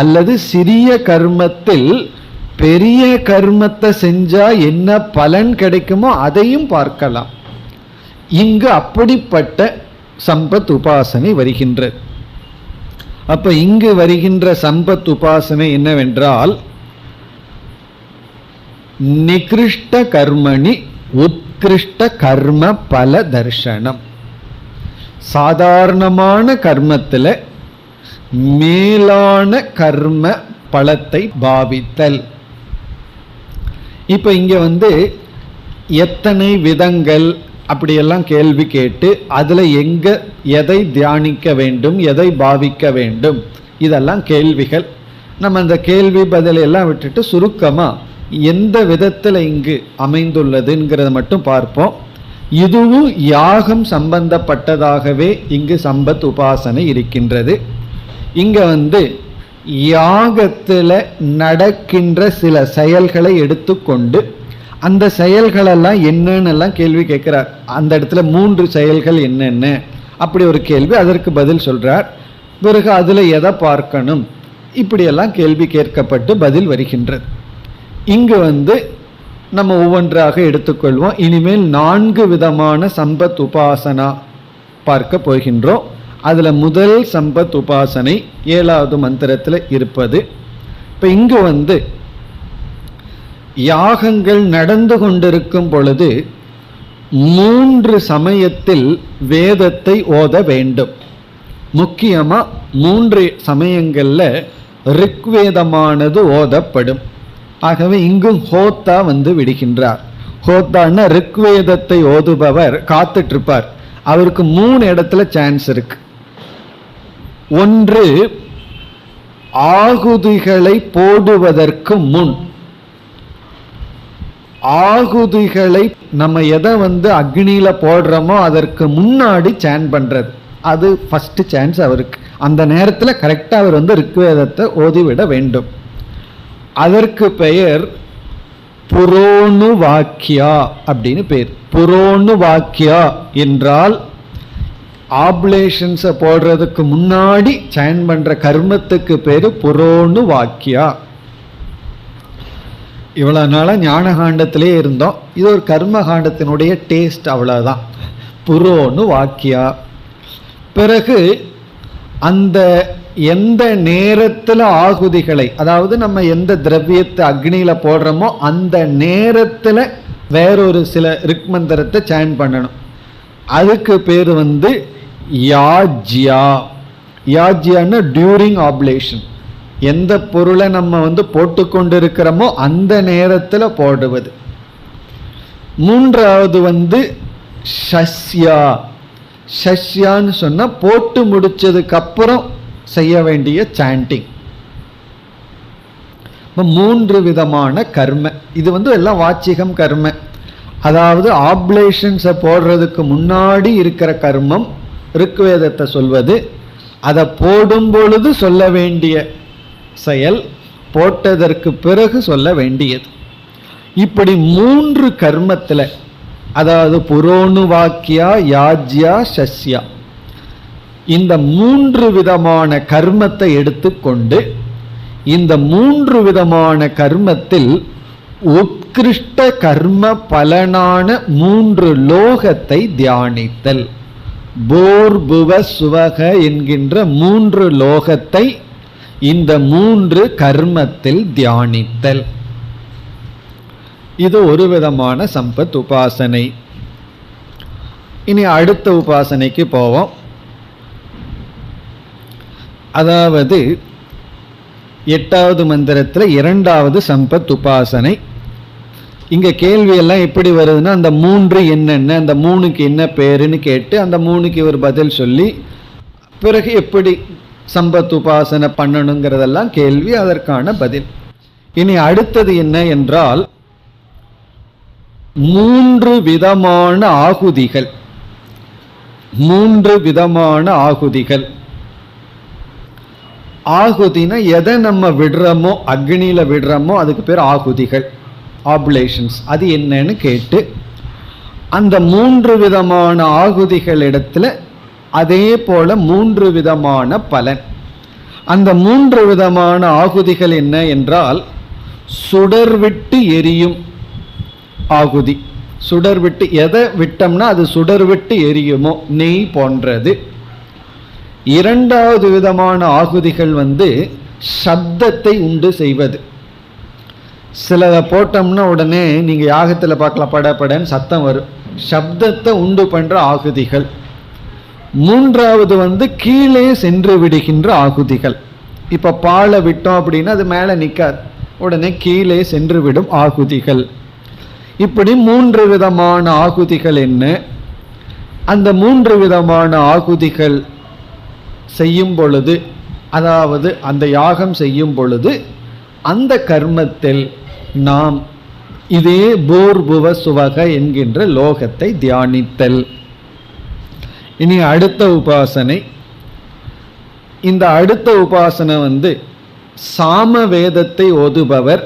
அல்லது சிறிய கர்மத்தில் பெரிய கர்மத்தை செஞ்சா என்ன பலன் கிடைக்குமோ அதையும் பார்க்கலாம். இங்கு அப்படிப்பட்ட சம்பத் உபாசனை வருகின்றது. அப்ப இங்கு வருகின்ற சம்பத் உபாசனை என்னவென்றால், நிகிருஷ்ட கர்மணி உத்கிருஷ்ட கர்ம பல தர்சனம். சாதாரணமான கர்மத்தில் மேலான கர்ம பலத்தை பாவித்தல். இப்ப இங்க எத்தனை விதங்கள் அப்படியெல்லாம் கேள்வி கேட்டு அதுல எதை தியானிக்க வேண்டும், எதை பாவிக்க வேண்டும், இதெல்லாம் கேள்விகள். நம்ம அந்த கேள்வி பதில் எல்லாம் விட்டுட்டு சுருக்கமா எந்த விதத்துல இங்கு அமைந்துள்ளதுங்கிறத மட்டும் பார்ப்போம். இதுவும் யாகம் சம்பந்தப்பட்டதாகவே இங்கு சம்பத் உபாசனை இருக்கின்றது. இங்க யாகத்துல நடக்கின்ற சில செயல்களை எடுத்துக்கொண்டு அந்த செயல்களெல்லாம் என்னென்னலாம் கேள்வி கேட்கிறார். அந்த இடத்துல 3 செயல்கள் என்னென்ன அப்படி ஒரு கேள்வி, அதற்கு பதில் சொல்றார். பிறகு அதுல எதை பார்க்கணும், இப்படியெல்லாம் கேள்வி கேட்கப்பட்டு பதில் வருகின்றது. இங்கு நம்ம ஒவ்வொன்றாக எடுத்துக்கொள்வோம். இனிமேல் 4 விதமான சம்பத் உபாசனா பார்க்க போகின்றோம். அதுல முதல் சம்பத் உபாசனை 7வது மந்திரத்தில் இருப்பது. இப்ப இங்கு யாகங்கள் நடந்து கொண்டிருக்கும் பொழுது 3 சமயத்தில் வேதத்தை ஓத வேண்டும். முக்கியமா 3 சமயங்கள்ல ரிக்வேதமானது ஓதப்படும். ஆகவே இங்கும் ஹோத்தா விடுகின்றார். ஹோத்தான்னா ரிக்வேதத்தை ஓதுபவர் காத்துட்டு இருப்பார். அவருக்கு 3 இடத்துல சான்ஸ் இருக்கு. ஒன்று, ஆகுதிகளை போடுவதற்கு முன், ஆகுதிகளை நம்ம எதை அக்னியில போடுறோமோ அதற்கு முன்னாடி சான் பண்றது, அது ஃபர்ஸ்ட் சான்ஸ் அவருக்கு. அந்த நேரத்தில் கரெக்டா அவர் ரிக்வேதத்தை ஓதிவிட வேண்டும். அதற்கு பெயர் புரோணு வாக்கியா அப்படின்னு பேர். புரோணு வாக்கியா என்றால் ஆப்லேஷன்ஸை போடுறதுக்கு முன்னாடி சான் பண்ற கர்மத்துக்கு பேரு புரோணு வாக்கியா. இவ்வளவு நாளா ஞான காண்டத்திலே இருந்தோம். இது ஒரு கர்ம காண்டத்தினுடைய டேஸ்ட், அவ்வளவுதான். புரோணு வாக்கியா. பிறகு அந்த எந்த நேரத்தில் ஆகுதிகளை, அதாவது நம்ம எந்த திரவியத்தை அக்னியில போடுறோமோ அந்த நேரத்தில் வேறொரு சில ரிக்மந்திரத்தை சான் பண்ணணும். அதுக்கு பேர் யாஜ்யா. யாஜ்யான்னா டியூரிங் ஆப்லேஷன். எந்த பொருளை நம்ம போட்டுக்கொண்டு இருக்கிறோமோ அந்த நேரத்தில் போடுவது. மூன்றாவது ஷஸ்யா. ஷஸ்யான்னு சொன்னா போட்டு முடிச்சதுக்கு அப்புறம் செய்ய வேண்டிய சாண்டிங். 3 விதமான கர்ம. இது எல்லாம் வாச்சிகம் கர்ம. அதாவது ஆப்லேஷன்ஸை போடுறதுக்கு முன்னாடி இருக்கிற கர்மம் ரிக்வேதத்தை சொல்வது, அதை போடும் பொழுது சொல்ல வேண்டிய செயல், போட்டதற்கு பிறகு சொல்ல வேண்டியது. இப்படி 3 கர்மத்தில், அதாவது புரோணு வாக்கியா, யாஜ்யா, ஷஸ்யா, இந்த 3 விதமான கர்மத்தை எடுத்துக்கொண்டு இந்த 3 விதமான கர்மத்தில் உத்கிருஷ்ட கர்ம பலனான 3 லோகத்தை தியானித்தல். போர் புவ சுவக என்கின்ற 3 லோகத்தை இந்த 3 கர்மத்தில் தியானித்தல். இது ஒரு விதமான சம்பத் உபாசனை. இனி அடுத்த உபாசனைக்கு போவோம். அதாவது 8வது மந்திரத்தில் 2வது சம்பத் உபாசனை. இங்க கேள்வி எல்லாம் எப்படி வருதுன்னா, அந்த 3 என்னென்ன, அந்த 3க்கு என்ன பேருன்னு கேட்டு அந்த 3க்கு ஒரு பதில் சொல்லி பிறகு எப்படி சம்பத் உபாசனை பண்ணணுங்கிறதெல்லாம் கேள்வி, அதற்கான பதில். இனி அடுத்தது என்ன என்றால் 3 விதமான ஆகுதிகள். 3 விதமான ஆகுதிகள். ஆகுதினா எதை நம்ம விடுறோமோ, அக்னியில விடுறோமோ அதுக்கு பேர் ஆகுதிகள், ஆப்லேஷன்ஸ். அது என்னன்னு கேட்டு அந்த 3 விதமான ஆகுதிகள் இடத்துல அதே போல 3 விதமான பலன். அந்த 3 விதமான ஆகுதிகள் என்ன என்றால், சுடர் விட்டு எரியும் ஆகுதி. சுடர் விட்டு எதை விட்டோம்னா அது சுடர் விட்டு எரியுமோ, நெய் போன்றது. இரண்டாவது விதமான ஆகுதிகள் சப்தத்தை உண்டு செய்வது. சிலதை போட்டோம்னா உடனே நீங்க யாகத்துல பார்க்கலாம், படப்படன்னு சத்தம் வரும். சப்தத்தை உண்டு பண்ற ஆகுதிகள். மூன்றாவது கீழே சென்று விடுகின்ற ஆகுதிகள். இப்ப பாலை விட்டோம் அப்படின்னா அது மேல நிக்காது, உடனே கீழே சென்று விடும் ஆகுதிகள். இப்படி 3 விதமான ஆகுதிகள் என்ன? அந்த 3 விதமான ஆகுதிகள் செய்யும் பொழுது, அதாவது அந்த யாகம் செய்யும் பொழுது, அந்த கர்மத்தில் நாம் இதே பூர்புவ சுவக என்கின்ற லோகத்தை தியானித்தல். இனி அடுத்த உபாசனை. இந்த அடுத்த உபாசனை சாம வேதத்தை ஓதுபவர்.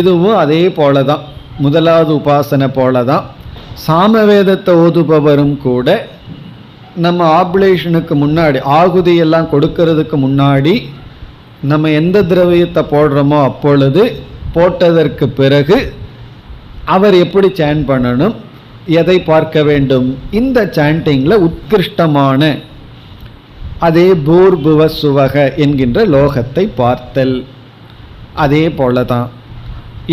இதுவும் அதே போலதான், முதலாவது உபாசனை போலதான். சாமவேதத்தை ஓதுபவரும் கூட நம்ம ஆப்லேஷனுக்கு முன்னாடி, ஆகுதி எல்லாம் கொடுக்கறதுக்கு முன்னாடி நம்ம எந்த திரவியத்தை போடுறோமோ அப்பொழுது, போட்டதற்கு பிறகு அவர் எப்படி சாண்ட் பண்ணணும், எதை பார்க்க வேண்டும், இந்த சாண்டிங்ல உத்கிருஷ்டமான அதே பூர்புவ சுவக என்கின்ற லோகத்தை பார்த்தல். அதே போலதான்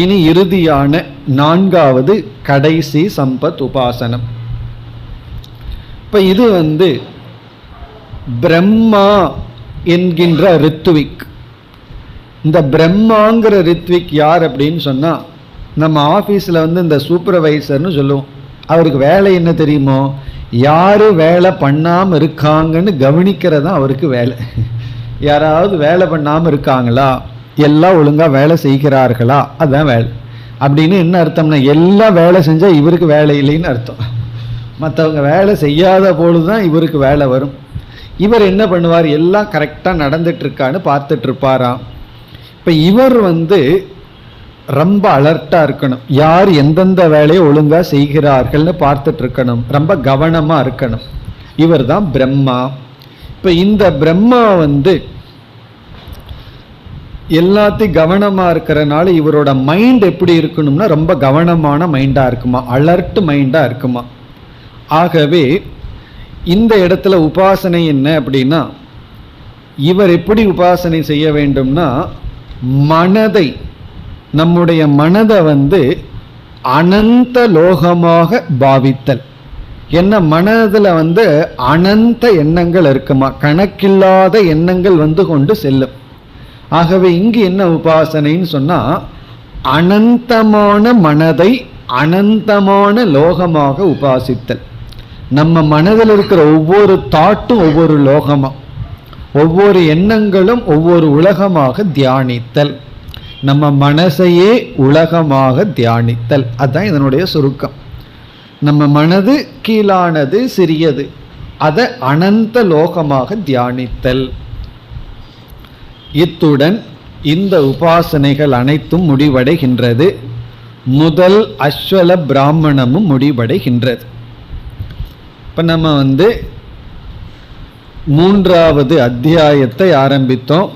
இனி இறுதியான 4வது கடைசி சம்பத் உபாசனம். இப்ப இது பிரம்மா என்கின்ற ரித்விக். இந்த பிரம்மாங்கிற ரித்விக் யார் அப்படின்னு சொன்னா, நம்ம ஆபீஸ்ல இந்த சூப்பர்வைசர்னு சொல்லுவோம். அவருக்கு வேலை என்ன தெரியுமோ, யாரு வேலை பண்ணாம இருக்காங்கன்னு கவனிக்கிறதா அவருக்கு வேலை. யாராவது வேலை பண்ணாம இருக்காங்களா, எல்லாம் ஒழுங்கா வேலை செய்கிறார்களா, அதுதான் வேலை. அப்படின்னு என்ன அர்த்தம்னா, எல்லாம் வேலை செஞ்சா இவருக்கு வேலை இல்லைன்னு அர்த்தம். மற்றவங்க வேலை செய்யாத பொழுதுதான் இவருக்கு வேலை வரும். இவர் என்ன பண்ணுவார், எல்லாம் கரெக்டா நடந்துட்டு இருக்கான்னு பார்த்துட்டு இருப்பாராம். இப்ப இவர் ரொம்ப அலர்ட்டா இருக்கணும், யார் எந்தெந்த வேலையை ஒழுங்கா செய்கிறார்கள்னு பார்த்துட்டு இருக்கணும், ரொம்ப கவனமா இருக்கணும். இவர் தான் பிரம்மா. இப்ப இந்த பிரம்மா எல்லாத்தையும் கவனமா இருக்கிறனால இவரோட மைண்ட் எப்படி இருக்கணும்னா ரொம்ப கவனமான மைண்டா இருக்குமா, அலர்ட் மைண்டா இருக்குமா. ஆகவே இந்த இடத்துல உபாசனை என்ன அப்படின்னா, இவர் எப்படி உபாசனை செய்ய வேண்டும்னா, மனதை, நம்முடைய மனதை அனந்த லோகமாக பாவித்தல். என்ன, மனதுல அனந்த எண்ணங்கள் இருக்குமா, கணக்கில்லாத எண்ணங்கள் கொண்டு செல்லும். ஆகவே இங்கு என்ன உபாசனைன்னு சொன்னா, அனந்தமான மனதை அனந்தமான லோகமாக உபாசித்தல். நம்ம மனதில் இருக்கிற ஒவ்வொரு தாட்டும் ஒவ்வொரு லோகமா, ஒவ்வொரு எண்ணங்களும் ஒவ்வொரு உலகமாக தியானித்தல். நம்ம மனசையே உலகமாக தியானித்தல், அதுதான் இதனுடைய சுருக்கம். நம்ம மனது கீழானது, சிறியது, அதை அனந்த லோகமாக தியானித்தல். இத்துடன் இந்த உபாசனைகள் அனைத்தும் முடிவடைகின்றது. முதல் அஸ்வல பிராமணமும் முடிவடைகின்றது. இப்ப நம்ம 3வது அத்தியாயத்தை ஆரம்பித்தோம்.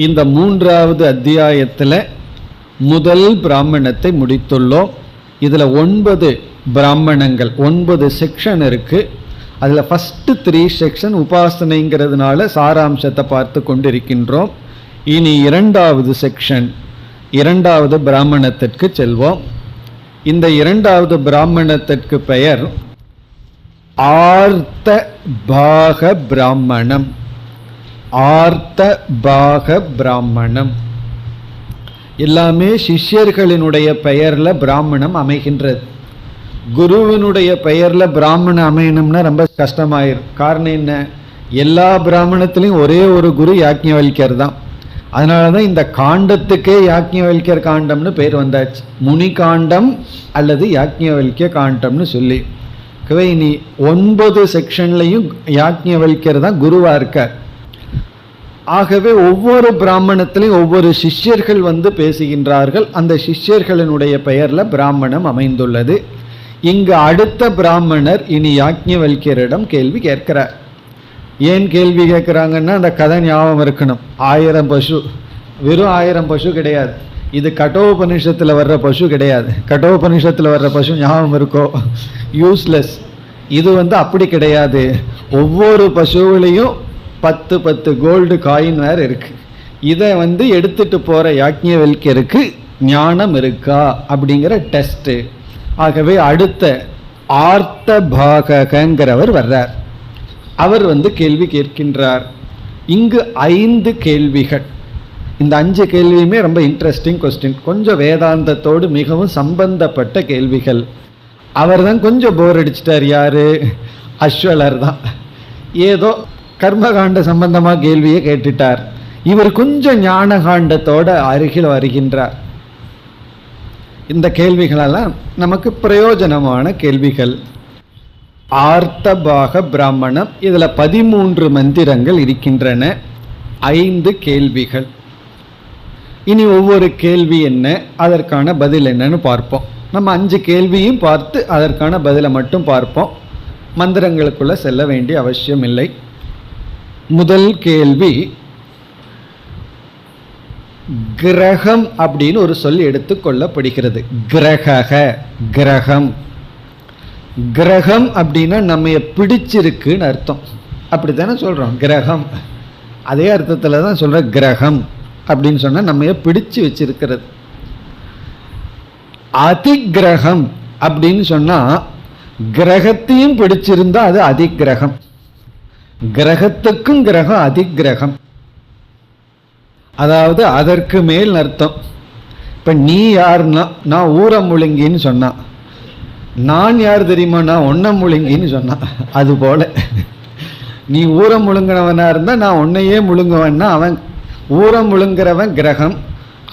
இந்த 3வது அத்தியாயத்தில் முதல் பிராமணத்தை முடித்துள்ளோம். இதுல 9 பிராமணங்கள், 9 செக்ஷன் இருக்கு. அதுல ஃபர்ஸ்ட் 3 செக்ஷன் உபாசனைங்கிறதுனால சாராம்சத்தை பார்த்து கொண்டிருக்கின்றோம். இனி 2வது செக்ஷன், 2வது பிராமணத்திற்கு செல்வோம். இந்த 2வது பிராமணத்திற்கு பெயர் ஆர்த்த பாக பிராமணம். ஆர்த்த பாக பிராமணம். எல்லாமே சிஷ்யர்களினுடைய பெயர்ல பிராமணம் அமைகின்றது. குருவினுடைய பெயர்ல பிராமணம் அமையணும்னா ரொம்ப கஷ்டமாயிரும். காரணம் என்ன, எல்லா பிராமணத்திலையும் ஒரே ஒரு குரு யாக்ஞவல்யர் தான். அதனாலதான் இந்த காண்டத்துக்கே யாக்ஞவல்யர் காண்டம்னு பேர் வந்தாச்சு. முனி காண்டம் அல்லது யாக்ஞவல்ய காண்டம்னு சொல்லி. இனி 9 செக்ஷன்லையும் யாக்ஞவல்யர் தான் குருவா இருக்கார். ஆகவே ஒவ்வொரு பிராமணத்திலையும் ஒவ்வொரு சிஷ்யர்கள் பேசுகின்றார்கள். அந்த சிஷ்யர்களினுடைய பெயர்ல பிராமணம் அமைந்துள்ளது. இங்கு அடுத்த பிராமணர் இனி யாக்ஞவல்யரிடம் கேள்வி கேட்கிறார். ஏன் கேள்வி கேட்கிறாங்கன்னா, அந்த கதை ஞாபகம் இருக்கணும். 1000 பசு, வெறும் 1000 பசு கிடையாது. இது கட்டோபனிஷத்துல வர்ற பசு கிடையாது. கட்டோபனிஷத்துல வர்ற பசு ஞாபகம் இருக்கோ, யூஸ்லெஸ். இது அப்படி கிடையாது. ஒவ்வொரு பசுவிலையும் 10 கோல்டு காயின் வேறு இருக்கு. இதை எடுத்துட்டு போற யாக்ஞவல்கியருக்கு ஞானம் இருக்கா அப்படிங்கிற டெஸ்ட். ஆகவே அடுத்த ஆர்த்தபாகங்கிறவர் வர்றார். அவர் கேள்வி கேட்கின்றார். இங்கு 5 கேள்விகள். இந்த 5 கேள்வியுமே ரொம்ப இன்ட்ரெஸ்டிங் கொஸ்டின், கொஞ்சம் வேதாந்தத்தோடு மிகவும் சம்பந்தப்பட்ட கேள்விகள். அவர் தான் கொஞ்சம் போர் அடிச்சிட்டார். யாரு? அஸ்வலர் தான். ஏதோ கர்மகாண்ட சம்பந்தமா கேள்வியை கேட்டுட்டார். இவர் கொஞ்சம் ஞானகாண்டத்தோட அருகில் வருகின்றார். இந்த கேள்விகளெல்லாம் நமக்கு பிரயோஜனமான கேள்விகள். ஆர்த்தபாக பிராமணம், இதுல 13 மந்திரங்கள் இருக்கின்றன, 5 கேள்விகள். இனி ஒவ்வொரு கேள்வி என்ன, அதற்கான பதில் என்னன்னு பார்ப்போம். நம்ம 5 கேள்வியும் பார்த்து அதற்கான பதிலை மட்டும் பார்ப்போம். மந்திரங்களுக்குள்ள செல்ல வேண்டிய அவசியம் இல்லை. முதல் கேள்வி, கிரகம் அப்படின்னு ஒரு சொல் எடுத்துக்கொள்ளப்படுகிறது. கிரக, கிரகம். கிரகம் அப்படின்னா நம்ம பிடிச்சிருக்குன்னு அர்த்தம். அப்படித்தானே சொல்றோம் கிரகம். அதே அர்த்தத்துல தான் சொல்ற கிரகம் அப்படின்னு சொன்னா நம்ம பிடிச்சு வச்சிருக்கிறது. அதிகிரகம் அப்படின்னு சொன்னா கிரகத்தையும் பிடிச்சிருந்தா அது அதிகிரகம். கிரகத்துக்கும் கிரகம் அதிகிரகம், அதாவது அதற்கு மேல் அர்த்தம். இப்ப நீ யாருன்னா, நான் ஊர முழுங்கின்னு சொன்னா, நான் யார் தெரியுமா, நான் ஒன்ன முழுங்கின்னு சொன்னா, அது போல நீ ஊர முழுங்கினவனா இருந்தா நான் உன்னையே முழுங்குவன்னா அவன் ஊர முழுங்குறவன் கிரகம்,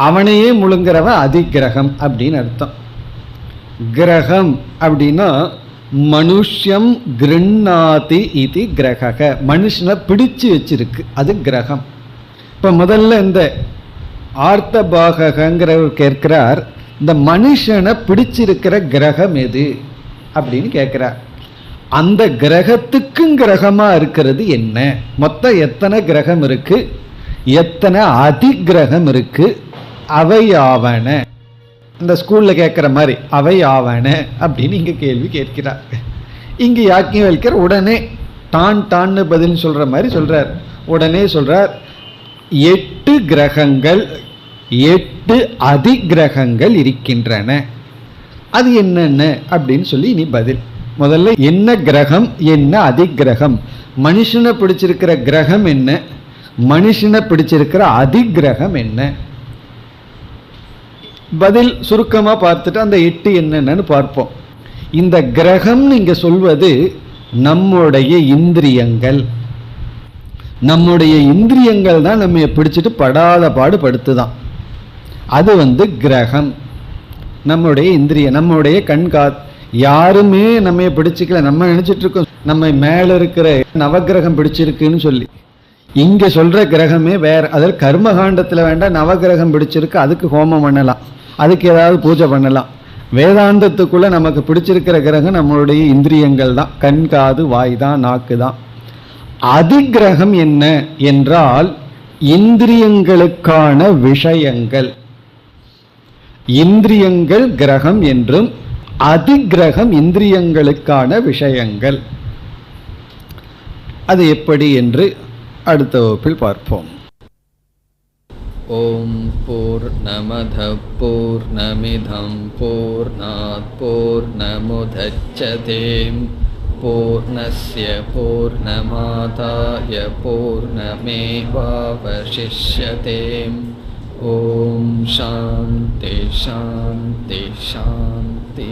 அவனையே முழுங்குறவன் அதிகிரகம் அப்படின்னு அர்த்தம். கிரகம் அப்படின்னா மனுஷ்யம் கிருண்ணாதி இது கிரக, மனுஷனை பிடிச்சு வச்சிருக்கு, அது கிரகம். இப்ப முதல்ல இந்த ஆர்த்தபாகங்கிறவர் கேட்கிறார், இந்த மனுஷனை பிடிச்சிருக்கிற கிரகம் எது அப்படின்னு கேட்கிறார். அந்த கிரகத்துக்கும் கிரகமா இருக்கிறது என்ன? மொத்தம் எத்தனை கிரகம் இருக்கு, எத்தனை அதிகிரகம் இருக்கு, அவையாவன. இந்த ஸ்கூல்ல கேட்கிற மாதிரி அவையாவன அப்படின்னு இங்க கேள்வி கேட்கிறார். இங்க யாக்ஞவல்கியர் உடனே டான்னு பதில் சொல்ற மாதிரி சொல்றார். உடனே சொல்றார், 8 கிரகங்கள் 8 அதிகிரகங்கள் இருக்கின்றன. அது என்னென்ன அப்படின்னு சொல்லி இனி பதில். முதல்ல என்ன கிரகம், என்ன அதிகிரகம், மனுஷனை பிடிச்சிருக்கிற கிரகம் என்ன, மனுஷனை பிடிச்சிருக்கிற அதிகிரகம் என்ன, பதில் சுருக்கமா பார்த்துட்டு அந்த 8 என்னென்னு பார்ப்போம். இந்த கிரகம் நீங்க சொல்வது நம்முடைய இந்திரியங்கள். நம்முடைய இந்திரியங்கள் தான் நம்ம பிடிச்சிட்டு படாத பாடு படுத்துதான். அது கிரகம். நம்முடைய இந்திரியம், நம்முடைய கண்காத், யாருமே நம்ம பிடிச்சிக்கல. நம்ம நினைச்சிட்டு இருக்கோம் நம்ம மேல இருக்கிற நவகிரகம் பிடிச்சிருக்குன்னு சொல்லி. இங்க சொல்ற கிரகமே வேற. அதில் கர்மகாண்டத்துல வேண்டாம், நவகிரகம் பிடிச்சிருக்கு, அதுக்கு ஹோமம் பண்ணலாம், அதுக்கு ஏதாவது பூஜை பண்ணலாம். வேதாந்தத்துக்குள்ள நமக்கு பிடிச்சிருக்கிற கிரகம் நம்மளுடைய இந்திரியங்கள் தான், கண் காது வாய் தான், நாக்கு தான். அதிகிரகம் என்ன என்றால் இந்திரியங்களுக்கான விஷயங்கள். இந்திரியங்கள் கிரகம் என்றும், அதிகிரகம் இந்திரியங்களுக்கான விஷயங்கள். அது எப்படி என்று அடுத்த வகுப்பில் பார்ப்போம். ஓம் பூர்ணமத பூர்ணமிதம் பூர்ணாத் பூர்ணமுதச்யதே பூர்ணஸ்ய பூர்ணமாதாய பூர்ணமேவாவசிஷ்யதே. ஓம் சாந்தி சாந்தி சாந்தி.